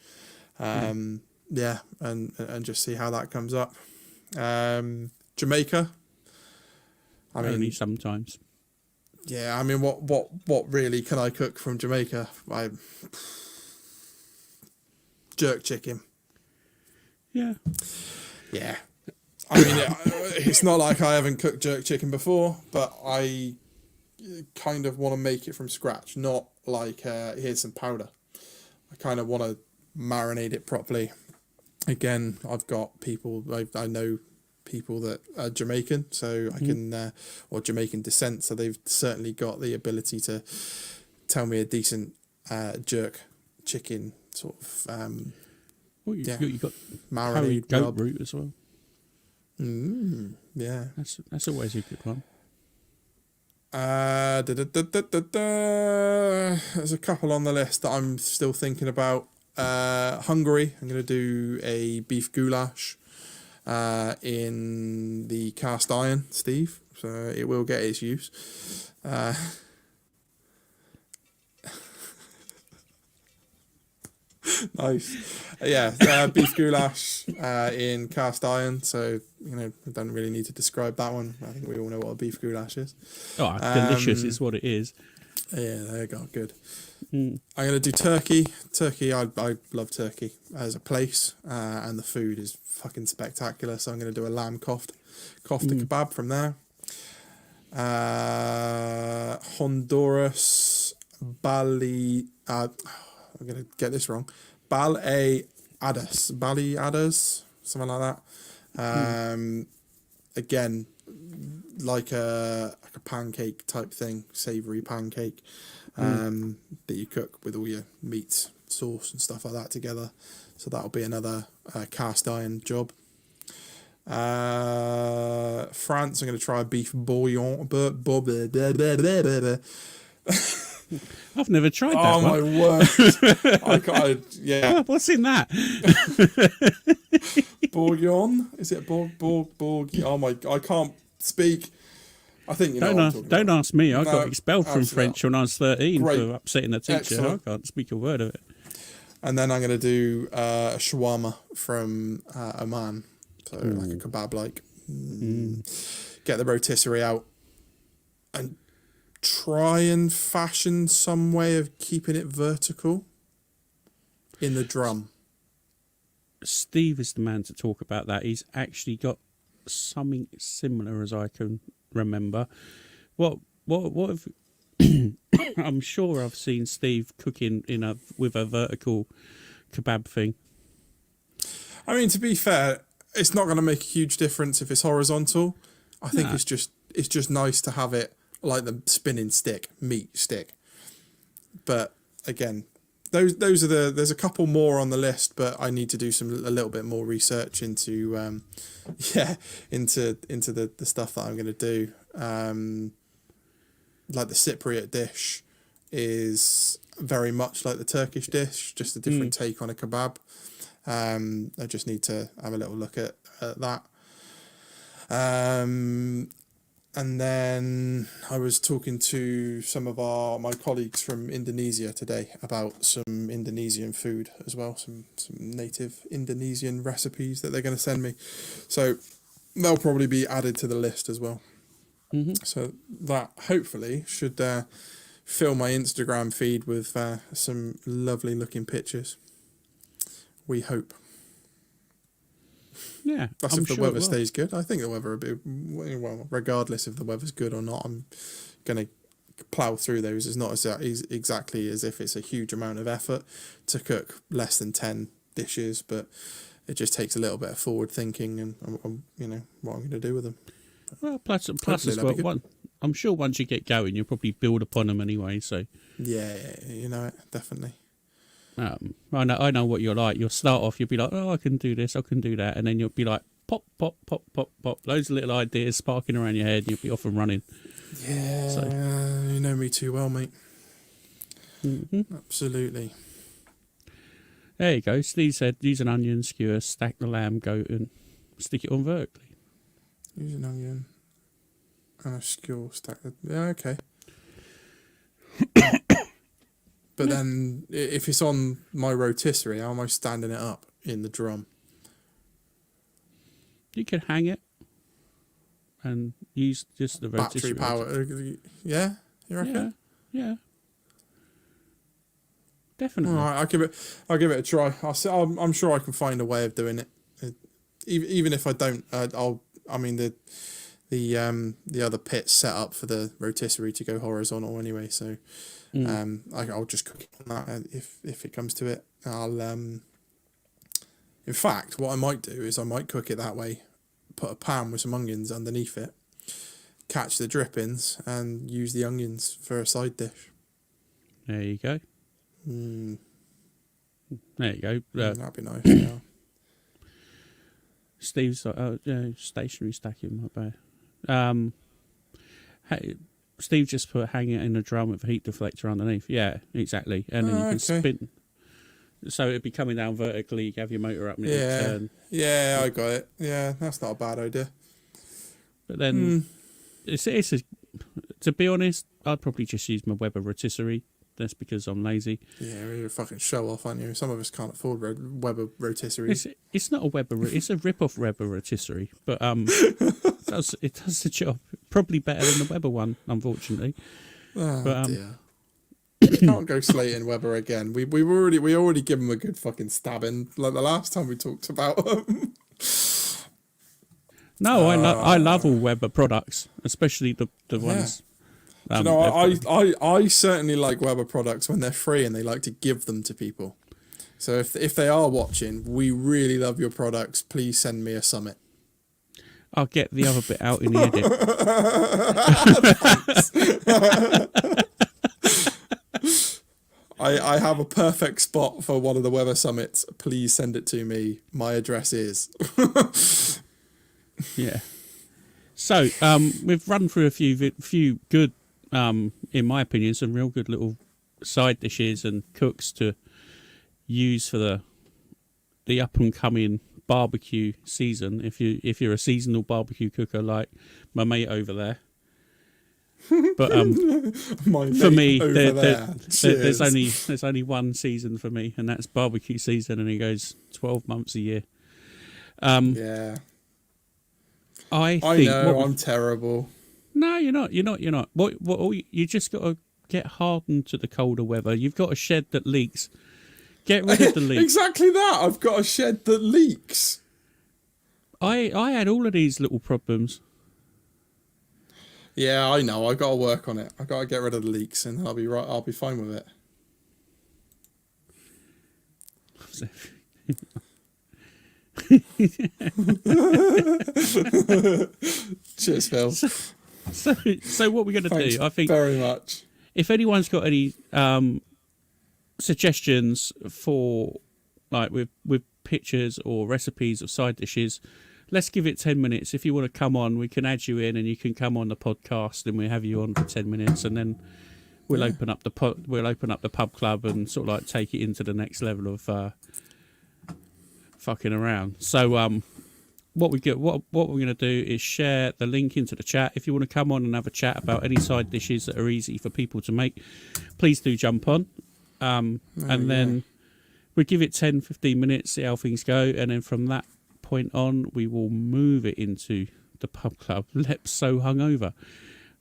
And just see how that comes up. Jamaica. Only sometimes. Yeah, I mean, what really can I cook from Jamaica? Jerk chicken. Yeah. Yeah. I mean, it's not like I haven't cooked jerk chicken before, but I kind of want to make it from scratch, not like, here's some powder. I kind of want to marinate it properly. Again, I've got people, I know people that are Jamaican, so I can, or Jamaican descent, so they've certainly got the ability to tell me a decent jerk chicken sort of Well, you got marinade curried goat rub. root as well. Yeah. That's always a good one. There's a couple on the list that I'm still thinking about. Hungary, I'm going to do a beef goulash in the cast iron, Steve. So it will get its use. Nice. Yeah, beef goulash in cast iron. So, I don't really need to describe that one. I think we all know what a beef goulash is. Oh, delicious is what it is. Yeah, there you go. Good. I'm going to do turkey. Turkey, I love turkey as a place, and the food is fucking spectacular. So I'm going to do a lamb kofta kebab from there. Honduras, Bali. I'm going to get this wrong. Baleadas, something like that. Again, like a pancake type thing, savoury pancake, that you cook with all your meats, sauce and stuff like that together. So that'll be another cast iron job. France, I'm going to try a beef bouillon. I've never tried that. Oh my word! Yeah. What's in that? Bouillon? Is it bourg? Oh my! I can't speak. I think you know. Don't ask me. I got expelled from absolutely French when I was 13 Great. for upsetting the teacher. Excellent. I can't speak a word of it. And then I'm going to do a shawarma from Oman, so like a kebab, like. Get the rotisserie out, and try and fashion some way of keeping it vertical in the drum. Steve is the man to talk about that. He's actually got something similar as I can remember. What have I'm sure I've seen Steve cooking with a vertical kebab thing. I mean, to be fair, it's not going to make a huge difference if it's horizontal. I think it's just nice to have it like the spinning meat stick. But again, those are there's a couple more on the list, but I need to do a little bit more research into the stuff that I'm going to do. Like the Cypriot dish is very much like the Turkish dish, just a different take on a kebab. I just need to have a little look at that. And then I was talking to some of my colleagues from Indonesia today about some Indonesian food as well, some native Indonesian recipes that they're going to send me. So they'll probably be added to the list as well. So that hopefully should fill my Instagram feed with some lovely looking pictures. We hope. Yeah, that's if the weather stays good. I think the weather will be, well, regardless if the weather's good or not, I'm going to plough through those. It's not exactly as if it's a huge amount of effort to cook less than 10 dishes, but it just takes a little bit of forward thinking and what I'm going to do with them. Well, plus as well, I'm sure once you get going, you'll probably build upon them anyway. So yeah, definitely. I know what you're like. You'll start off, you'll be like, oh, I can do this, I can do that, and then you'll be like, pop, pop, pop, pop, pop, loads of little ideas sparking around your head, and you'll be off and running. Yeah, so. You know me too well, mate. Absolutely. There you go. Steve said, use an onion, skewer, stack the lamb, goat, and stick it on vertically. Use an onion and a skewer, stack the... Yeah, okay. But then, if it's on my rotisserie, how am I standing it up in the drum? You could hang it and use just the rotisserie. Battery power. Yeah, you reckon? Yeah. Definitely. All right, I'll give it a try. I'm sure I can find a way of doing it. Even if I don't, the other pit's set up for the rotisserie to go horizontal anyway, so I'll just cook it on that if it comes to it. In fact, what I might do is I might cook it that way, put a pan with some onions underneath it, catch the drippings, and use the onions for a side dish. There you go. There you go. That'd be nice. Yeah. Steve's like, stationary stacking, my bad. Steve just put hang it in a drum with a heat deflector underneath. Yeah, exactly. And then you can spin. So it'd be coming down vertically. You have your motor up and it would turn. Yeah, I got it. Yeah, that's not a bad idea. But then, to be honest, I'd probably just use my Weber rotisserie. That's because I'm lazy. Yeah, you're a fucking show off, aren't you? Some of us can't afford Weber rotisserie. It's not a Weber. It's a rip-off Weber rotisserie, but it does the job probably better than the Weber one, unfortunately. Oh, but, dear. Can't go slating Weber again. We already give him a good fucking stabbing like the last time we talked about him. No, I love all Weber products, especially the ones. I certainly like Weber products when they're free and they like to give them to people. So if they are watching, we really love your products. Please send me a summit. I'll get the other bit out in the edit. I have a perfect spot for one of the Weber summits. Please send it to me. My address is. Yeah. So we've run through a few good, in my opinion, some real good little side dishes and cooks to use for the up and coming barbecue season. If you're a seasonal barbecue cooker like my mate over there. But for me, there's only one season for me, and that's barbecue season, and it goes 12 months a year. Yeah. I know I'm terrible. No, you're not. What you just got to get hardened to the colder weather. You've got a shed that leaks. Get rid of the leaks. Exactly that. I've got a shed that leaks. I had all of these little problems. Yeah, I know. I've got to work on it. I've got to get rid of the leaks, and I'll be right. I'll be fine with it. Cheers, Phil. So what we're going to do, I think, very much. If anyone's got any suggestions for like with pictures or recipes of side dishes, let's give it 10 minutes. If you want to come on, we can add you in and you can come on the podcast and we'll have you on for 10 minutes and then we'll open up the pub club and sort of like take it into the next level of fucking around. So what we're going to do is share the link into the chat. If you want to come on and have a chat about any side dishes that are easy for people to make, please do jump on. And then we give it 10-15 minutes, see how things go, and then from that point on we will move it into the pub club. Lep's so hungover.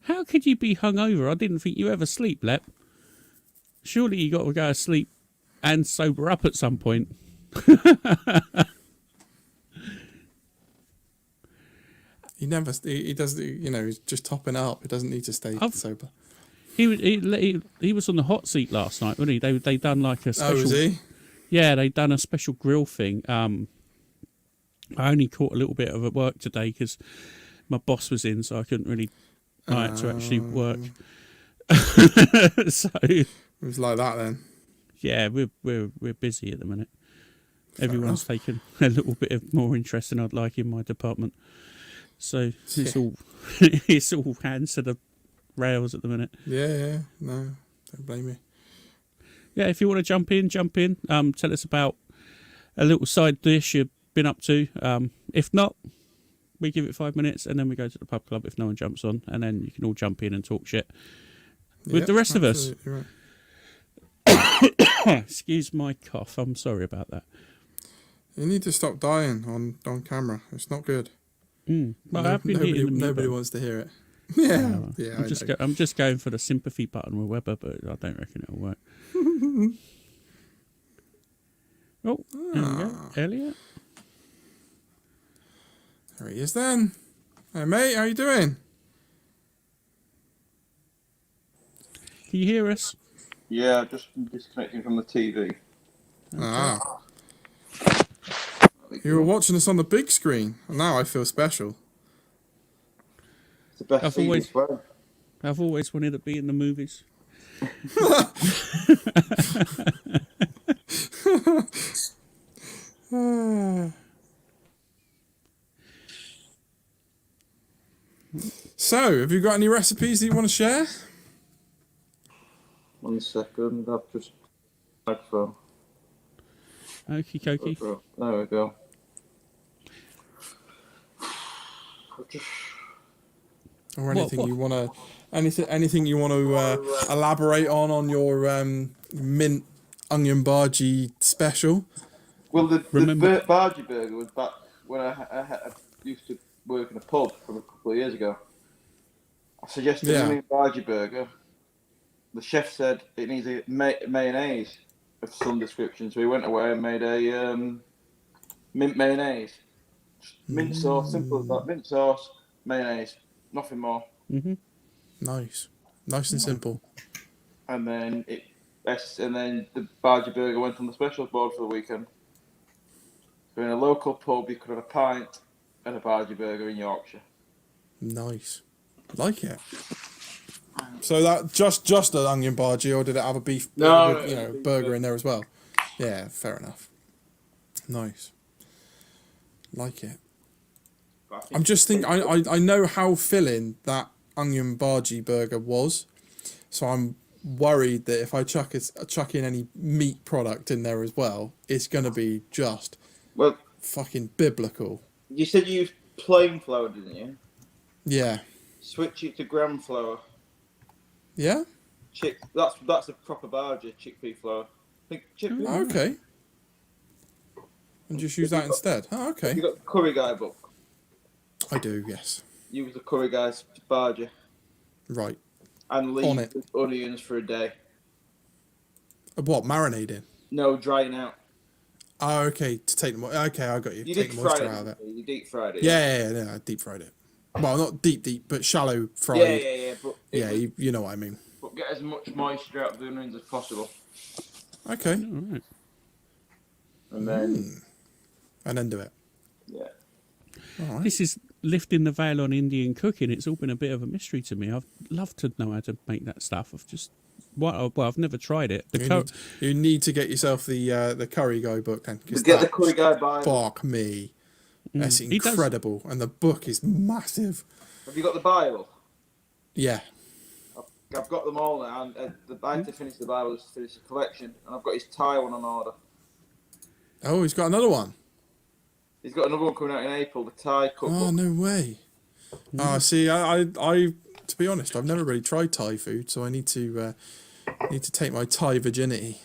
How could you be hungover? I didn't think you ever sleep, Lep. Surely you got to go to sleep and sober up at some point. He does, he's just topping up. He doesn't need to stay sober. He was on the hot seat last night, wasn't he? They done like a special. Oh, was he? Yeah, they done a special grill thing. I only caught a little bit of it work today because my boss was in, so I couldn't really to actually work. So it was like that then. Yeah, we're busy at the minute. Everyone's taken a little bit of more interest than I'd like in my department. So it's all hands to the rails at the minute. Yeah, no, don't blame me. Yeah, if you want to jump in. Tell us about a little side dish you've been up to. If not, we give it 5 minutes and then we go to the pub club if no one jumps on, and then you can all jump in and talk shit with the rest of us. Right. Excuse my cough. I'm sorry about that. You need to stop dying on camera. It's not good. But nobody wants to hear it. Yeah, I'm just going for the sympathy button with Weber, but I don't reckon it'll work. Oh, there we go. Elliot. There he is then. Hey mate, how you doing? Can you hear us? Yeah, I've just been disconnecting from the TV. Ah. You were watching us on the big screen. Now I feel special. It's the best thing as well. I've always wanted to be in the movies. So, have you got any recipes that you want to share? 1 second, I've just microphone. Okie dokie. There we go. Or anything you want to, anything you want to elaborate on your mint onion bhaji special? Well, the Bhaji burger was back when I used to work in a pub from a couple of years ago. I suggested a mint Bhaji burger. The chef said it needs a mayonnaise of some description, so he went away and made a mint mayonnaise. Mint sauce, simple as that. Mint sauce, mayonnaise, nothing more. Mm-hmm. Nice and simple. And then the Bhaji burger went on the specials board for the weekend. So in a local pub, you could have a pint and a Bhaji burger in Yorkshire. Nice, like it. So that just an onion bhaji, or did it have a beef? Burger in there as well? Yeah, fair enough. Nice, like it. I'm just thinking. I know how filling that onion bhaji burger was, so I'm worried that if I chuck in any meat product in there as well, it's gonna be just fucking biblical. You said you used plain flour, didn't you? Yeah. Switch it to gram flour. Yeah. That's a proper bhaji, chickpea flour. Oh, okay. And just use that instead. Oh, okay. You got the Curry Guy book. I do, yes. Use the Curry Guy's bhaji. Right. And leave the onions for a day. What, marinating? No, drying out. Oh, okay. To take them. Okay, I got you. You take deep moisture fried out of it. You deep fried it. Yeah, I deep fried it. Well, not deep, but shallow fried. Yeah. But you know what I mean. But get as much moisture out of the onions as possible. Okay. All right. And then. And then do it. Yeah. All right. This is lifting the veil on Indian cooking. It's all been a bit of a mystery to me. I'd love to know how to make that stuff. I've never tried it. You need to get yourself the Curry Guy book then. Get the Curry Guy Bible. Fuck me. That's incredible. And the book is massive. Have you got the Bible? Yeah. I've got them all now. And I had to finish the Bible, just to finish the collection. And I've got his Thai one on order. Oh, he's got another one. He's got another one coming out in April, the Thai cookbook. Oh, no way. Oh, see, I to be honest, I've never really tried Thai food, so I need to take my Thai virginity,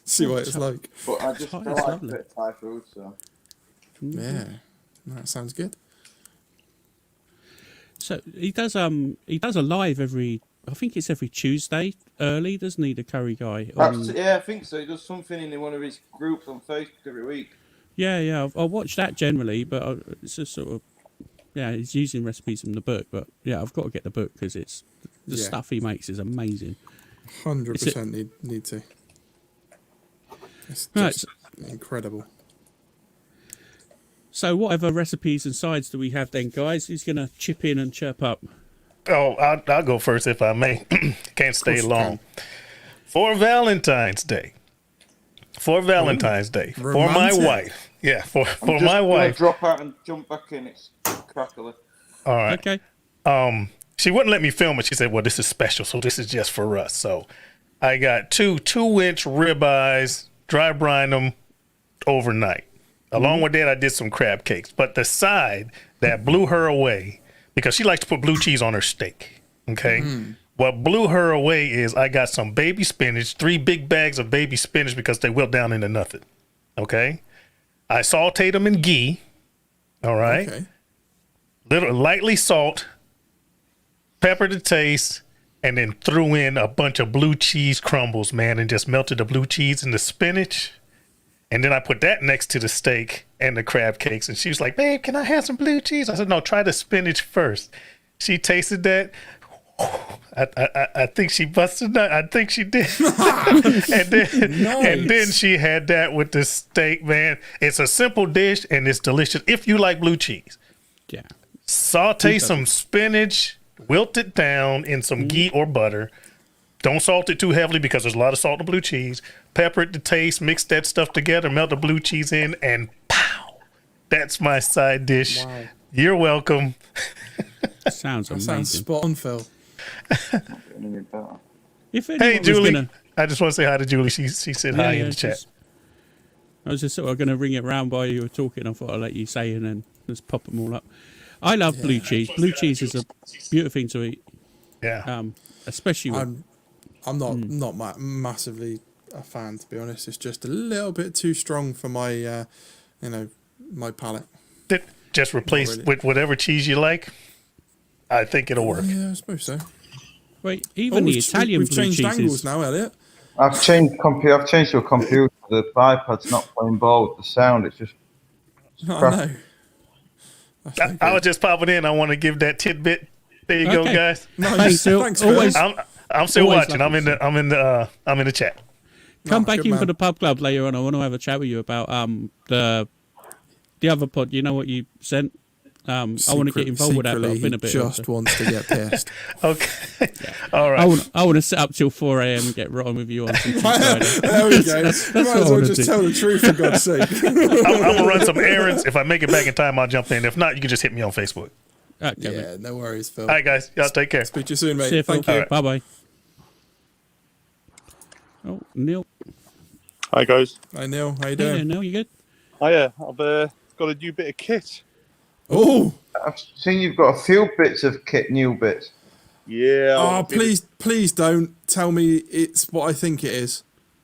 see what it's like. But I just like a bit of Thai food, so. Yeah, that sounds good. So he does a live every Tuesday early, doesn't he, the Curry Guy? Yeah, I think so. He does something in one of his groups on Facebook every week. Yeah. I'll watch that generally, but it's just sort of, he's using recipes from the book. But yeah, I've got to get the book because the stuff he makes is amazing. 100% need to. It's just incredible. So whatever recipes and sides do we have then, guys? Who's going to chip in and chirp up? Oh, I'll go first if I may. Can't stay long. For Valentine's Day. For my wife. Yeah, for my wife. Drop out and jump back in. It's crackly. All right. Okay. She wouldn't let me film it. She said, "Well, this is special, so this is just for us." So, I got 2-inch ribeyes, dry brine them overnight. Along with that, I did some crab cakes. But the side that blew her away, because she likes to put blue cheese on her steak. Okay. What blew her away is I got some baby spinach, 3 big bags of baby spinach because they wilt down into nothing. Okay. I sauteed them in ghee. All right. Okay. Lightly salt, pepper to taste, and then threw in a bunch of blue cheese crumbles, man, and just melted the blue cheese in the spinach. And then I put that next to the steak and the crab cakes. And she was like, "Babe, can I have some blue cheese?" I said, "No, try the spinach first." She tasted that. I think she busted nut. I think she did. and then she had that with the steak, man. It's a simple dish and it's delicious if you like blue cheese. Yeah. Saute some spinach, wilt it down in some ghee or butter. Don't salt it too heavily because there's a lot of salt in blue cheese. Pepper it to taste, mix that stuff together, melt the blue cheese in, and That's my side dish. Wow. You're welcome. Sounds That amazing. sounds spot on, Phil. If anyone Hey, was Julie. gonna- I just want to say hi to Julie. She said hi in the chat. I was just sort of going to ring it round while you were talking. I thought I'd let you say and then just pop them all up. I love blue cheese. Blue cheese is a beautiful thing to eat. Yeah. Especially with... I'm not massively a fan, to be honest. It's just a little bit too strong for my, my palate. Just replace really. with whatever cheese you like. I think it'll work. Yeah, I suppose so. Wait, even the Italian we've blue changed cheeses... angles now, Elliot. I've changed your computer. The iPad's not playing ball with the sound. It's just. I know. I was just popping in. I want to give that tidbit. There you go, Okay. guys. Nice. Phil. Thanks, Always- Phil. I'm still Always watching. love I'm in the chat. Come back good in man. for the pub club later on. I want to have a chat with you about the other pod. You know what you sent? I want to get involved with that, but I've been a bit... He just wants to get pissed. Okay. All right. I want to sit up till 4 a.m. and get rotten with you on some Friday. There we go. That's You might what I as well wanna just do. tell the truth, for God's sake. I'm gonna run some errands. If I make it back in time, I'll jump in. If not, you can just hit me on Facebook. Okay, mate. Yeah, no worries, Phil. All right, guys. Y'all take care. Speak to you soon, mate. See you, Phil. Thank you. All right. Bye-bye. Oh, Neil. Hi guys. Hi, Neil. How you Hey there, doing? Neil, you good? Hiya. I've got a new bit of kit. Oh, I've seen you've got a few bits of kit, new bits. Yeah. oh, please don't tell me it's what I think it is.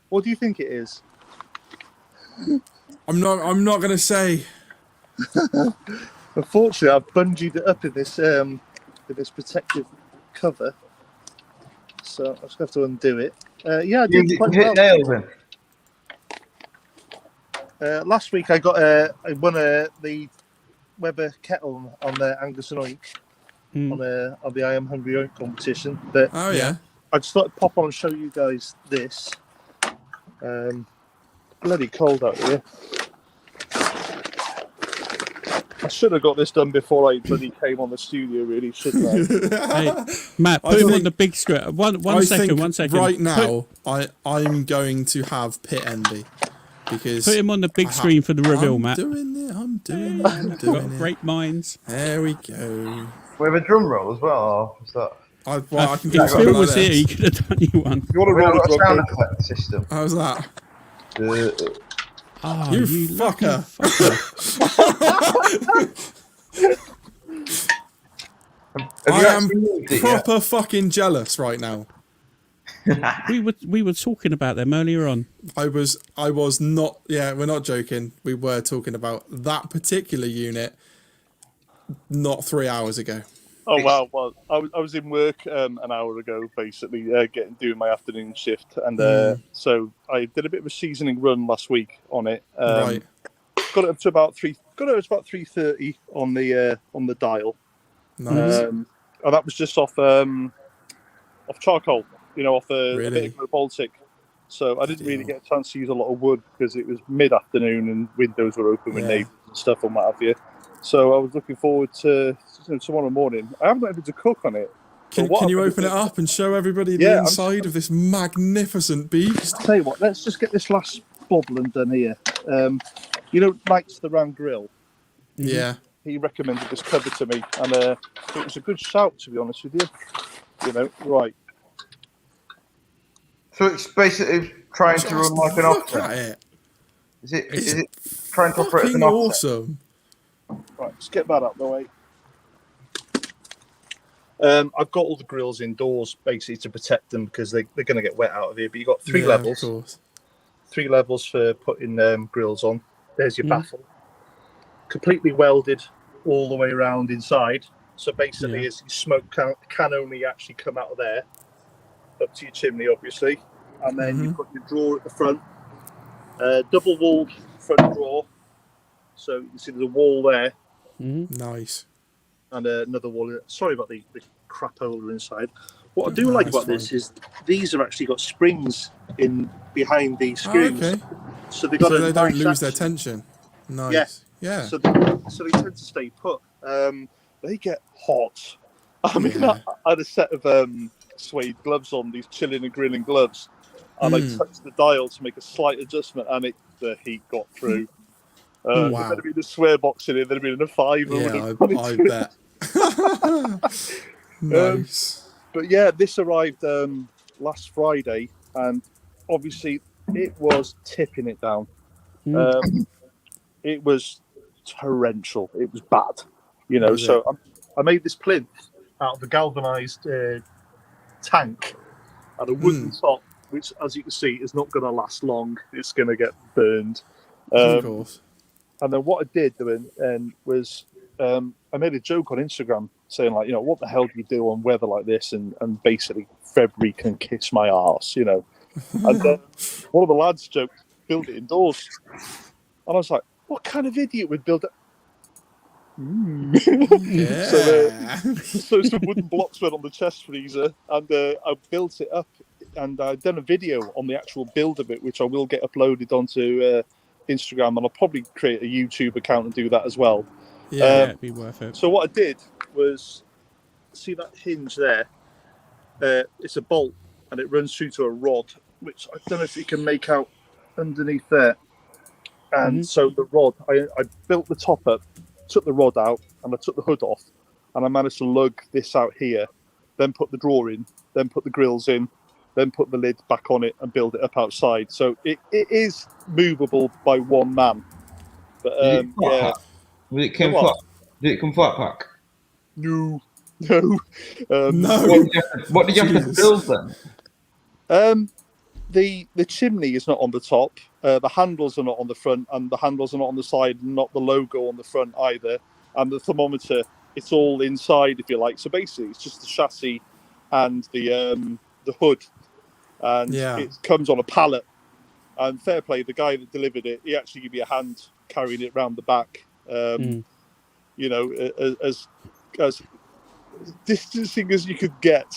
What do you think it is? I'm not going to say. Unfortunately, I've bungeed it up in this protective cover, so I just have to undo it. Yeah, I You did quite hit well. nails in. Last week I won the Weber kettle on the Angus and Oink on the I Am Hungry Oink competition. But Oh, yeah. I just thought I'd pop on and show you guys this. Bloody cold out here. I should have got this done before I bloody came on the studio, really, shouldn't I? Hey, Matt, I put him on think- the big screen. One I second. think right now, I'm going to have pit envy. Because Put him on the big screen for the reveal, I'm Matt. doing it. I'm doing Got it. great minds. There we go. With a drum roll as well, or is that? I can If do Phil something was like here, he this. could have done you one. You want to We've roll got a a sound drum effect system. How's that? Oh, You lucky fucker. Have I you am actually moved it yet? proper fucking jealous right now. We were talking about them earlier on. I was not. Yeah, we're not joking. We were talking about that particular unit not 3 hours ago. Oh wow! Well, I was in work an hour ago, basically doing my afternoon shift, and so I did a bit of a seasoning run last week on it. Right. Got it up to about 3:30 on the dial, Nice. and that was just off charcoal, off a Really? bit of Baltic. So I didn't really get a chance to use a lot of wood because it was mid-afternoon and windows were open with Yeah. neighbours and stuff and what have you. So I was looking forward to tomorrow morning. I haven't got anything to cook on it. Can you open it up and show everybody the inside of this magnificent beast? I'll tell you what, let's just get this last bobble done here. Mike's the Round Grill. Yeah. He recommended this cover to me, and it was a good shout, to be honest with you. Right. So it's basically trying to run like an Look at offset. it. Is it trying to operate as Fucking an offset? awesome. Right, let's get that out of the way. I've got all the grills indoors basically to protect them because they're going to get wet out of here. But you've got three Yeah, levels. Of course. 3 levels for putting grills on. There's your baffle. Completely welded all the way around inside. So basically, your smoke can only actually come out of there, up to your chimney, obviously. And then you've got your drawer at the front, double-walled front drawer. So you can see there's a wall there. Nice. And another wall. Sorry about the crap holder inside. What I do like about this is these have actually got springs in behind the screws. Okay. So they got they don't nice lose their action. tension. Nice. Yeah. So they tend to stay put. They get hot. I mean, I had a set of suede gloves on, these chilling and grilling gloves, and I touched the dial to make a slight adjustment, and the heat got through. Wow. If there'd have been a swear box in it, there'd have been a 5. Yeah, I bet. Nice. But yeah, this arrived last Friday, and obviously it was tipping it down. It was torrential. It was bad, Was So it? I made this plinth out of a galvanized tank and a wooden top, which, as you can see, is not going to last long. It's going to get burned. Of course. And then what I did was I made a joke on Instagram saying, like, what the hell do you do on weather like this? And basically, February can kiss my arse, And one of the lads joked, build it indoors. And I was like, what kind of idiot would build it? Yeah. So some wooden blocks went on the chest freezer, and I built it up. And I've done a video on the actual build of it, which I will get uploaded onto Instagram, and I'll probably create a YouTube account and do that as well. Yeah, it'd be worth it. So what I did was, see that hinge there? It's a bolt, and it runs through to a rod, which I don't know if you can make out underneath there. And so the rod, I built the top up, took the rod out, and I took the hood off, and I managed to lug this out here, then put the drawer in, then put the grills in, then put the lid back on it and build it up outside. So it is movable by one man. But yeah. Did it come flat pack? No. No. What did you have to build then? The chimney is not on the top. The handles are not on the front, and the handles are not on the side, not the logo on the front either. And the thermometer, it's all inside, if you like. So basically, it's just the chassis and the hood, and it comes on a pallet. And fair play, the guy that delivered it, he actually gave me a hand carrying it round the back. As distancing as you could get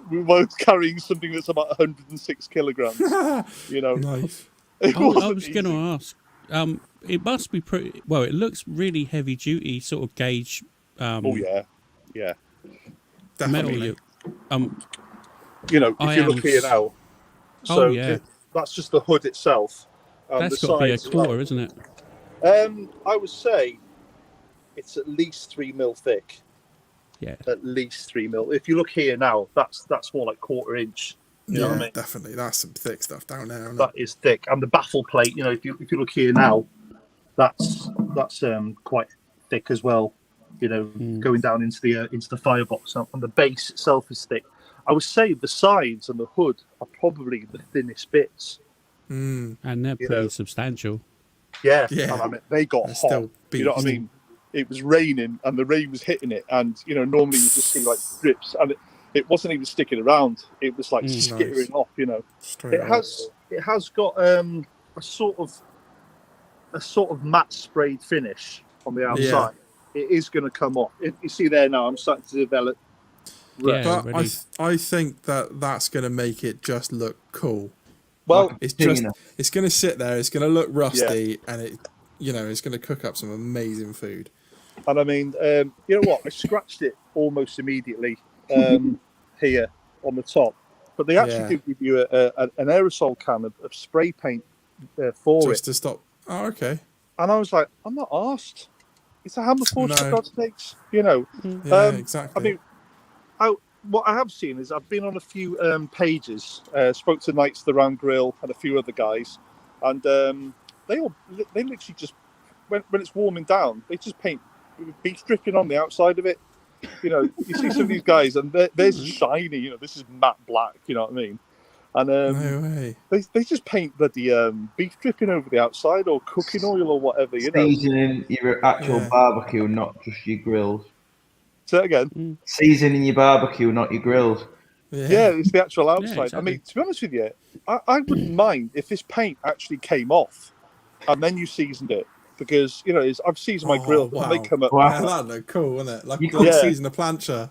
while carrying something that's about 106 kilograms. Nice. I was going to ask. It must be pretty. Well, it looks really heavy duty, sort of gauge. Yeah, definitely. Metal. If you look here now, so that's just the hood itself. That's got to be a quarter, isn't it? I would say it's at least 3 mil thick. Yeah, at least 3 mil. If you look here now, that's more like 1/4 inch. You know what I mean? Definitely. That's some thick stuff down there. That is thick, and the baffle plate. If you look here now, that's quite thick as well. Going down into the firebox, and the base itself is thick. I would say the sides and the hood are probably the thinnest bits. And they're pretty substantial. Yeah. And I mean, they got hot. You know what I mean? It was raining, and the rain was hitting it, and normally you just see like drips, and it wasn't even sticking around. It was like skittering off. It has got a sort of matte sprayed finish on the outside. It is going to come off. You see there now, I'm starting to develop. Yeah, but I think that's going to make it just look cool. Well, it's going to sit there. It's going to look rusty, and it's going to cook up some amazing food. And I mean, you know what? I scratched it almost immediately here on the top, but they actually do give you an aerosol can of spray paint for just to stop. Oh, okay. And I was like, I'm not arsed. It's a hammer force for God's sakes, exactly. I mean, what I have seen is I've been on a few pages, spoke to Knights the Round Grill and a few other guys, and they literally just when it's warming down, they just paint beef dripping on the outside of it. You see some of these guys, and they're shiny. This is matte black. You know what I mean? And no way. They just paint bloody beef dripping over the outside, or cooking oil, or whatever. Seasoning your actual barbecue, not just your grills. Say that again. Seasoning your barbecue, not your grills. Yeah, it's the actual outside. Yeah, exactly. I mean, to be honest with you, I wouldn't mind if this paint actually came off and then you seasoned it. Because, I've seasoned my grill and they come up. Yeah, that'd look cool, wouldn't it? Like season a plancha.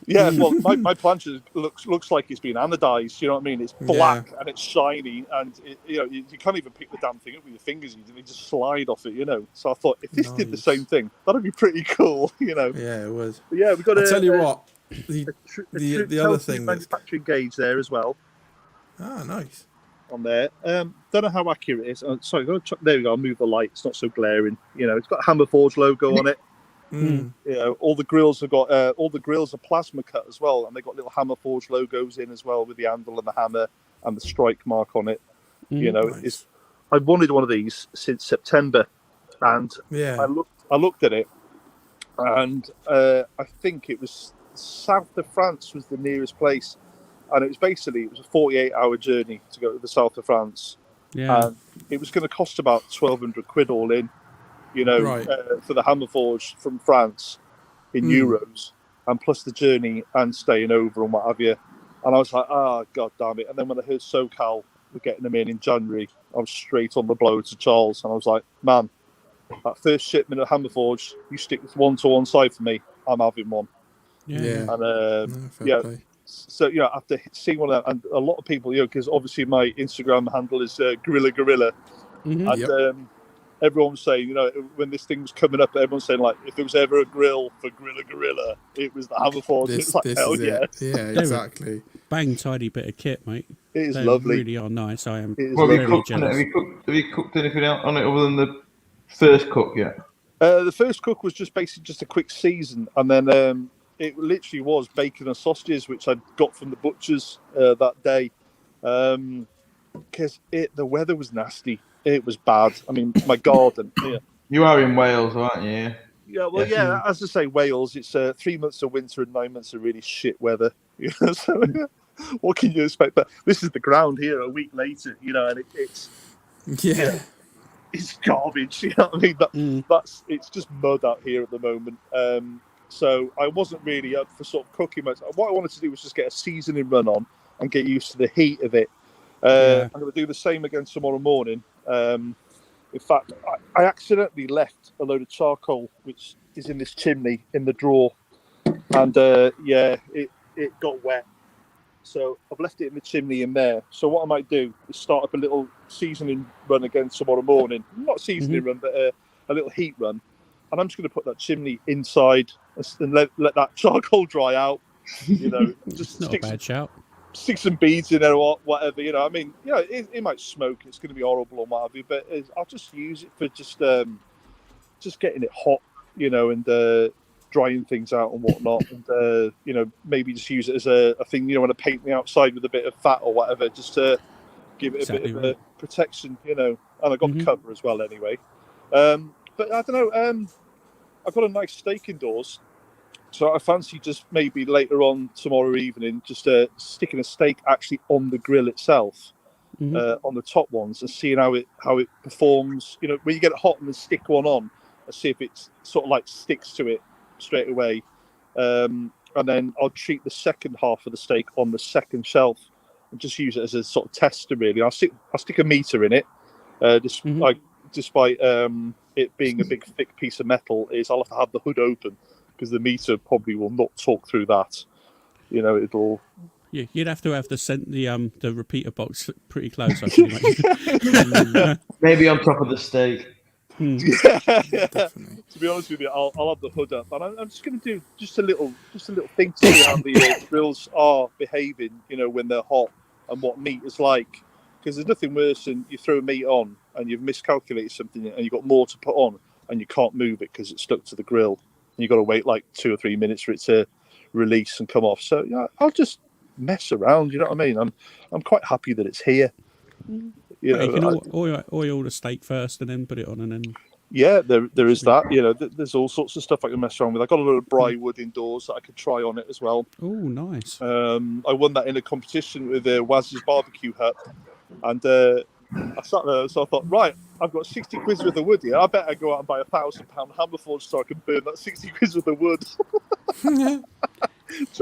Yeah, well, my plancha looks like it's been anodized. You know what I mean? It's black and it's shiny, and you can't even pick the damn thing up with your fingers. They just slide off it. So I thought if this did the same thing, that'd be pretty cool. Yeah, it would. But yeah, we've got. I tell you what, the other thing, manufacturing gauge there as well. Ah, nice. on there. Don't know how accurate it is. Sorry, there we go. I'll move the light. It's not so glaring. It's got a Hammerforge logo on it. All the grills have got all the grills are plasma cut as well, and they got little Hammerforge logos in as well with the handle and the hammer and the strike mark on it. Nice. I've wanted one of these since September, and I looked at it, and I think it was south of France was the nearest place, and it was a 48-hour journey to go to the south of France, and it was going to cost about 1,200 quid all in, for the Hammerforge from France in euros, and plus the journey and staying over and what have you. And I was like, god damn it. And then when I heard SoCal were getting them in January, I was straight on the blow to Charles, and I was like, man, that first shipment of Hammerforge, you stick one to one side for me, I'm having one. So after seeing one of them, and a lot of people, because obviously my Instagram handle is Gorilla, and everyone was saying, when this thing was coming up, everyone's saying, like, if there was ever a grill for Gorilla, it was the Hammerforge. It's like, hell yeah. Yeah, exactly. Bang tidy bit of kit, mate. It is they lovely. Really are nice. I am very jealous. Have you cooked anything out on it other than the first cook yet? The first cook was just basically just a quick season, and then it literally was bacon and sausages, which I got from the butchers that day, because the weather was nasty. It was bad. I mean, my garden. Yeah. You are in Wales, aren't you? Yeah. Well, yeah. As I say, Wales. It's 3 months of winter and 9 months of really shit weather. So what can you expect? But this is the ground here. A week later, and it's it's garbage. You know what I mean? It's just mud out here at the moment. So I wasn't really up for sort of cooking much. What I wanted to do was just get a seasoning run on and get used to the heat of it. I'm going to do the same again tomorrow morning. In fact, I accidentally left a load of charcoal, which is in this chimney in the drawer, and it got wet. So I've left it in the chimney in there. So what I might do is start up a little seasoning run again tomorrow morning. Not a seasoning run, but a little heat run. And I'm just going to put that chimney inside and let that charcoal dry out. Just not a bad shout. Stick some beads in there or whatever. I mean, it might smoke. It's going to be horrible or what have you. But I'll just use it for just getting it hot, and drying things out and whatnot, and maybe just use it as a thing. When I paint the outside with a bit of fat or whatever, just to give it a bit of protection. And I got the cover as well anyway. But I don't know. I've got a nice steak indoors, so I fancy just maybe later on tomorrow evening, just sticking a steak actually on the grill itself, on the top ones, and seeing how it performs. When you get it hot and then stick one on, and see if it sort of like sticks to it straight away. And then I'll treat the second half of the steak on the second shelf and just use it as a sort of tester. Really, I'll stick a meter in it, despite it being a big thick piece of metal. I'll have to have the hood open because the meter probably will not talk through that. It'll. Yeah, you'd have to have the repeater box pretty close. I can imagine. Maybe on top of the steak. Yeah. To be honest with you, I'll have the hood up, and I'm just going to do just a little thing to see how the grills are behaving. When they're hot and what meat is like. Because there's nothing worse than you throw meat on and you've miscalculated something and you've got more to put on and you can't move it because it's stuck to the grill. And you've got to wait like 2 or 3 minutes for it to release and come off. So I'll just mess around. You know what I mean? I'm quite happy that it's here. You can oil the steak first and then put it on and then. Yeah, there is that. There's all sorts of stuff I can mess around with. I got a little Bry wood indoors that I could try on it as well. Oh, nice. I won that in a competition with Waz's Barbecue Hut. And I sat there, so I thought, right, I've got 60 quid worth of wood here. I better go out and buy a £1,000 Hammerforge so I can burn that 60 quid worth of wood.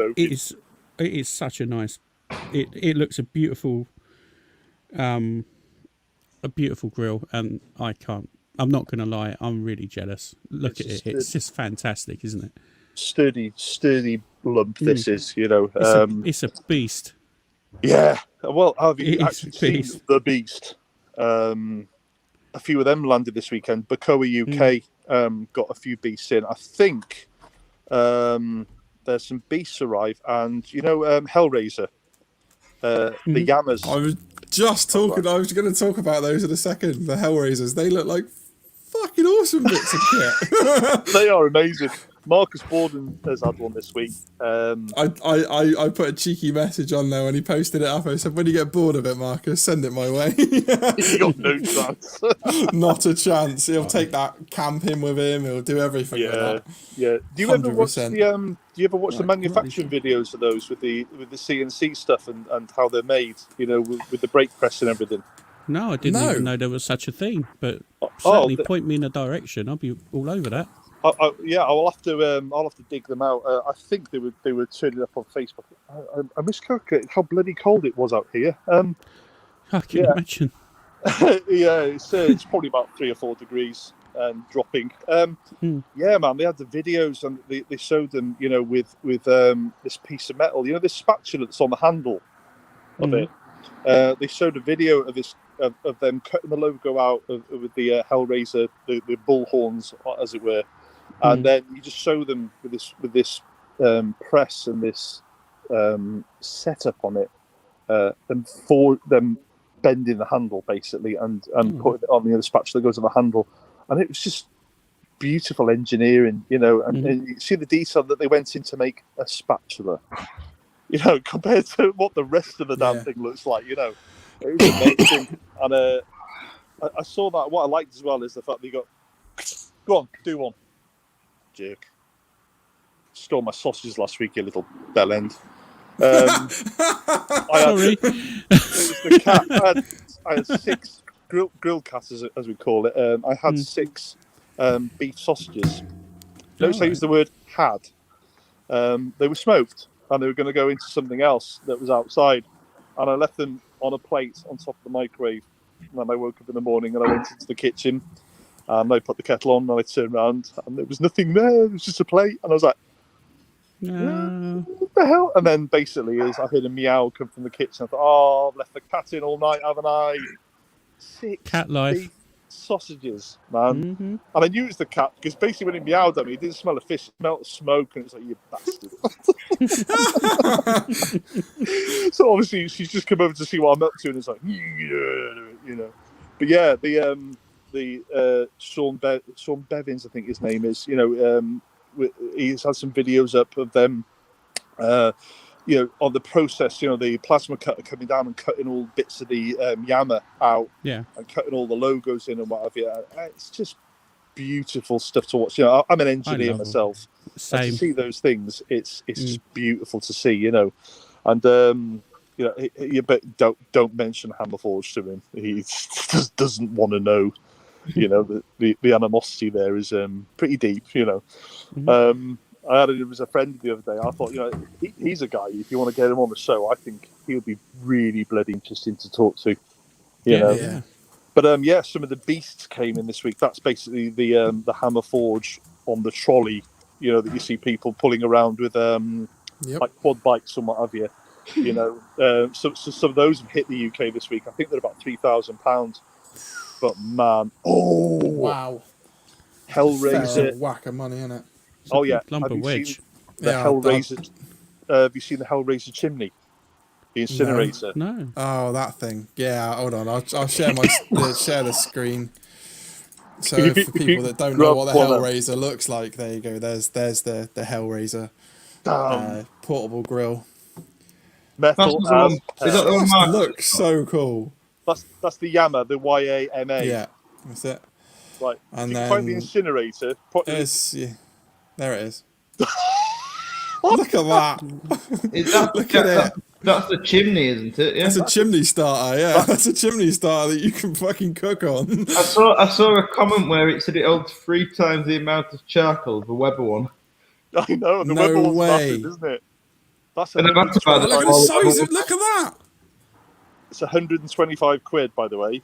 It is such a nice. It looks a beautiful grill, and I'm not going to lie, I'm really jealous. Look at it. It's just fantastic, isn't it? Sturdy lump. This is, it's a beast. Yeah. Well, have you actually seen the beast? A few of them landed this weekend. Bacoa UK got a few beasts in. I think there's some beasts arrive, and Hellraiser. the yamas. I was just talking. I was going to talk about those in a second. The Hellraisers. They look like fucking awesome bits of kit. They are amazing. Marcus Borden has had one this week. I put a cheeky message on there when he posted it up. I said, when you get bored of it, Marcus, send it my way. He got no chance. Not a chance. He'll take that camping with him. He'll do everything with that. Yeah. Do you ever watch 100%. Do you ever watch the manufacturing videos of those with the CNC stuff and how they're made? You know, with the brake press and everything. No, I didn't even know there was such a thing. But certainly point me in a direction. I'll be all over that. I'll have to dig them out. I think they were turning up on Facebook. I miscalculated how bloody cold it was out here. I can imagine. It's probably about 3 or 4 degrees and dropping. Yeah, man, they had the videos and they showed them, you know, with this piece of metal, you know, this spatula that's on the handle of it. They showed a video of this of them cutting the logo out with the Hellraiser, the bull horns, as it were. And then you just show them with this press and this setup on it, and for them bending the handle basically, and putting it on the other spatula that goes on the handle, and it was just beautiful engineering, you know. And you see the detail that they went in to make a spatula, you know, compared to what the rest of the damn thing looks like, you know. It was amazing. And I saw that. What I liked as well is the fact that you got, go on, do one. Jerk. Stole my sausages last week, you little bell end. Sorry. It was the cat. I had 6 grilled cats, as we call it. I had 6 beef sausages. Notice I used the word had. They were smoked, and they were going to go into something else that was outside. And I left them on a plate on top of the microwave. And then I woke up in the morning and I went into the kitchen. And I put the kettle on and I turned around and there was nothing there. It was just a plate. And I was like, what the hell? And then basically I heard a meow come from the kitchen. I thought, oh, I've left the cat in all night, haven't I? 6 cat life. beef sausages, man. And I knew it was the cat because basically when it meowed at me, it didn't smell of fish, it smelled of smoke. And it's like, you bastard. So obviously she's just come over to see what I'm up to. And it's like, you know. But yeah, the Sean Bevins, I think his name is. You know, he's had some videos up of them, you know, on the process. You know, the plasma cutter coming down and cutting all bits of the yama out, and cutting all the logos in and what have you. It's just beautiful stuff to watch. You know, I'm an engineer myself. And to see those things, it's just beautiful to see. You know, and. You know, you don't mention Hammerforge to him. He just doesn't want to know. You know, the animosity there is pretty deep. You know, I had it as a friend the other day. I thought, you know, he's a guy. If you want to get him on the show, I think he'll be really bloody interesting to talk to. You know. Yeah. But some of the beasts came in this week. That's basically the Hammerforge on the trolley. You know, that you see people pulling around with like quad bikes and what have you. You know, so some of those have hit the UK this week. I think they're about £3,000. But man, wow, Hellraiser, whack of money in it. Oh yeah, lump of wedge. Hellraiser. Have you seen the Hellraiser chimney? The incinerator. No. Oh, that thing. Yeah, hold on. I'll share share the screen. So for people that don't know what the Hellraiser looks like, there you go. There's the Hellraiser portable grill. Metal. Is that the one, Mark? Looks so cool. That's the Yama, the YAMA. Yeah, that's it. Right. And so then find the incinerator. There it is. Look at that. Look at it. That's the chimney, isn't it? Yeah. That's a chimney starter. Yeah, that's a chimney starter that you can fucking cook on. I saw a comment where it said it holds 3 times the amount of charcoal, the Weber one. I know. The Weber one's massive, isn't it? That's look at the size. Look at that. It's 125 quid, by the way.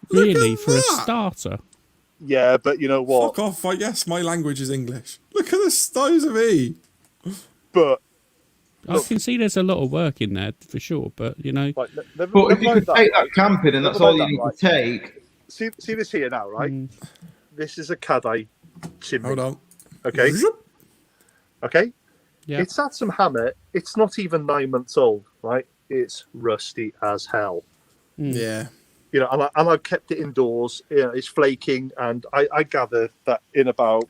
Really, for a starter? Yeah, but you know what? Fuck off! I guess my language is English. Look at the size of me. But I can see there's a lot of work in there for sure. But you know, but if you could take that camping and that's all you need to take. See this here now, right? This is a Kadai chimney. Hold on. Okay. Okay. Yeah. It's had some hammer. It's not even 9 months old, right? it's rusty as hell. Yeah. You know, and I've kept it indoors. You know, it's flaking, and I gather that in about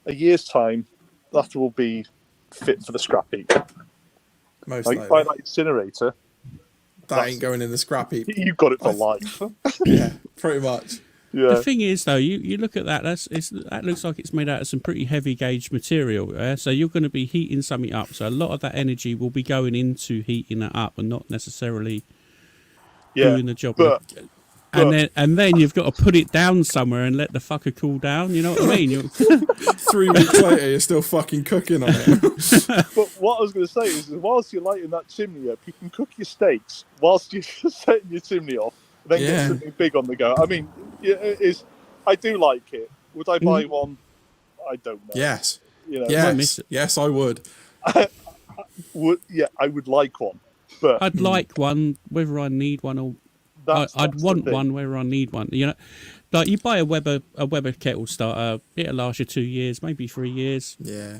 a year's time, that will be fit for the scrap heap. Most like, likely. by that incinerator, that ain't going in the scrap heap. You've got it for life. Yeah, pretty much. Yeah. The thing is, though, you look at that. That looks like it's made out of some pretty heavy gauge material. Yeah? So you're going to be heating something up. So a lot of that energy will be going into heating that up, and not necessarily doing the job. And then you've got to put it down somewhere and let the fucker cool down. You know what I mean? 3 weeks later, you're still fucking cooking on it. But what I was going to say is, whilst you're lighting that chimney up, you can cook your steaks whilst you're setting your chimney off. Then get something big on the go. I mean, I do like it. Would I buy one? I don't know. Yes. You know, yes, I would. I would like one. But I'd like one, whether I need one or I'd want one, whether I need one. You know, like you buy a Weber kettle starter, it'll last you 2 years, maybe 3 years. Yeah.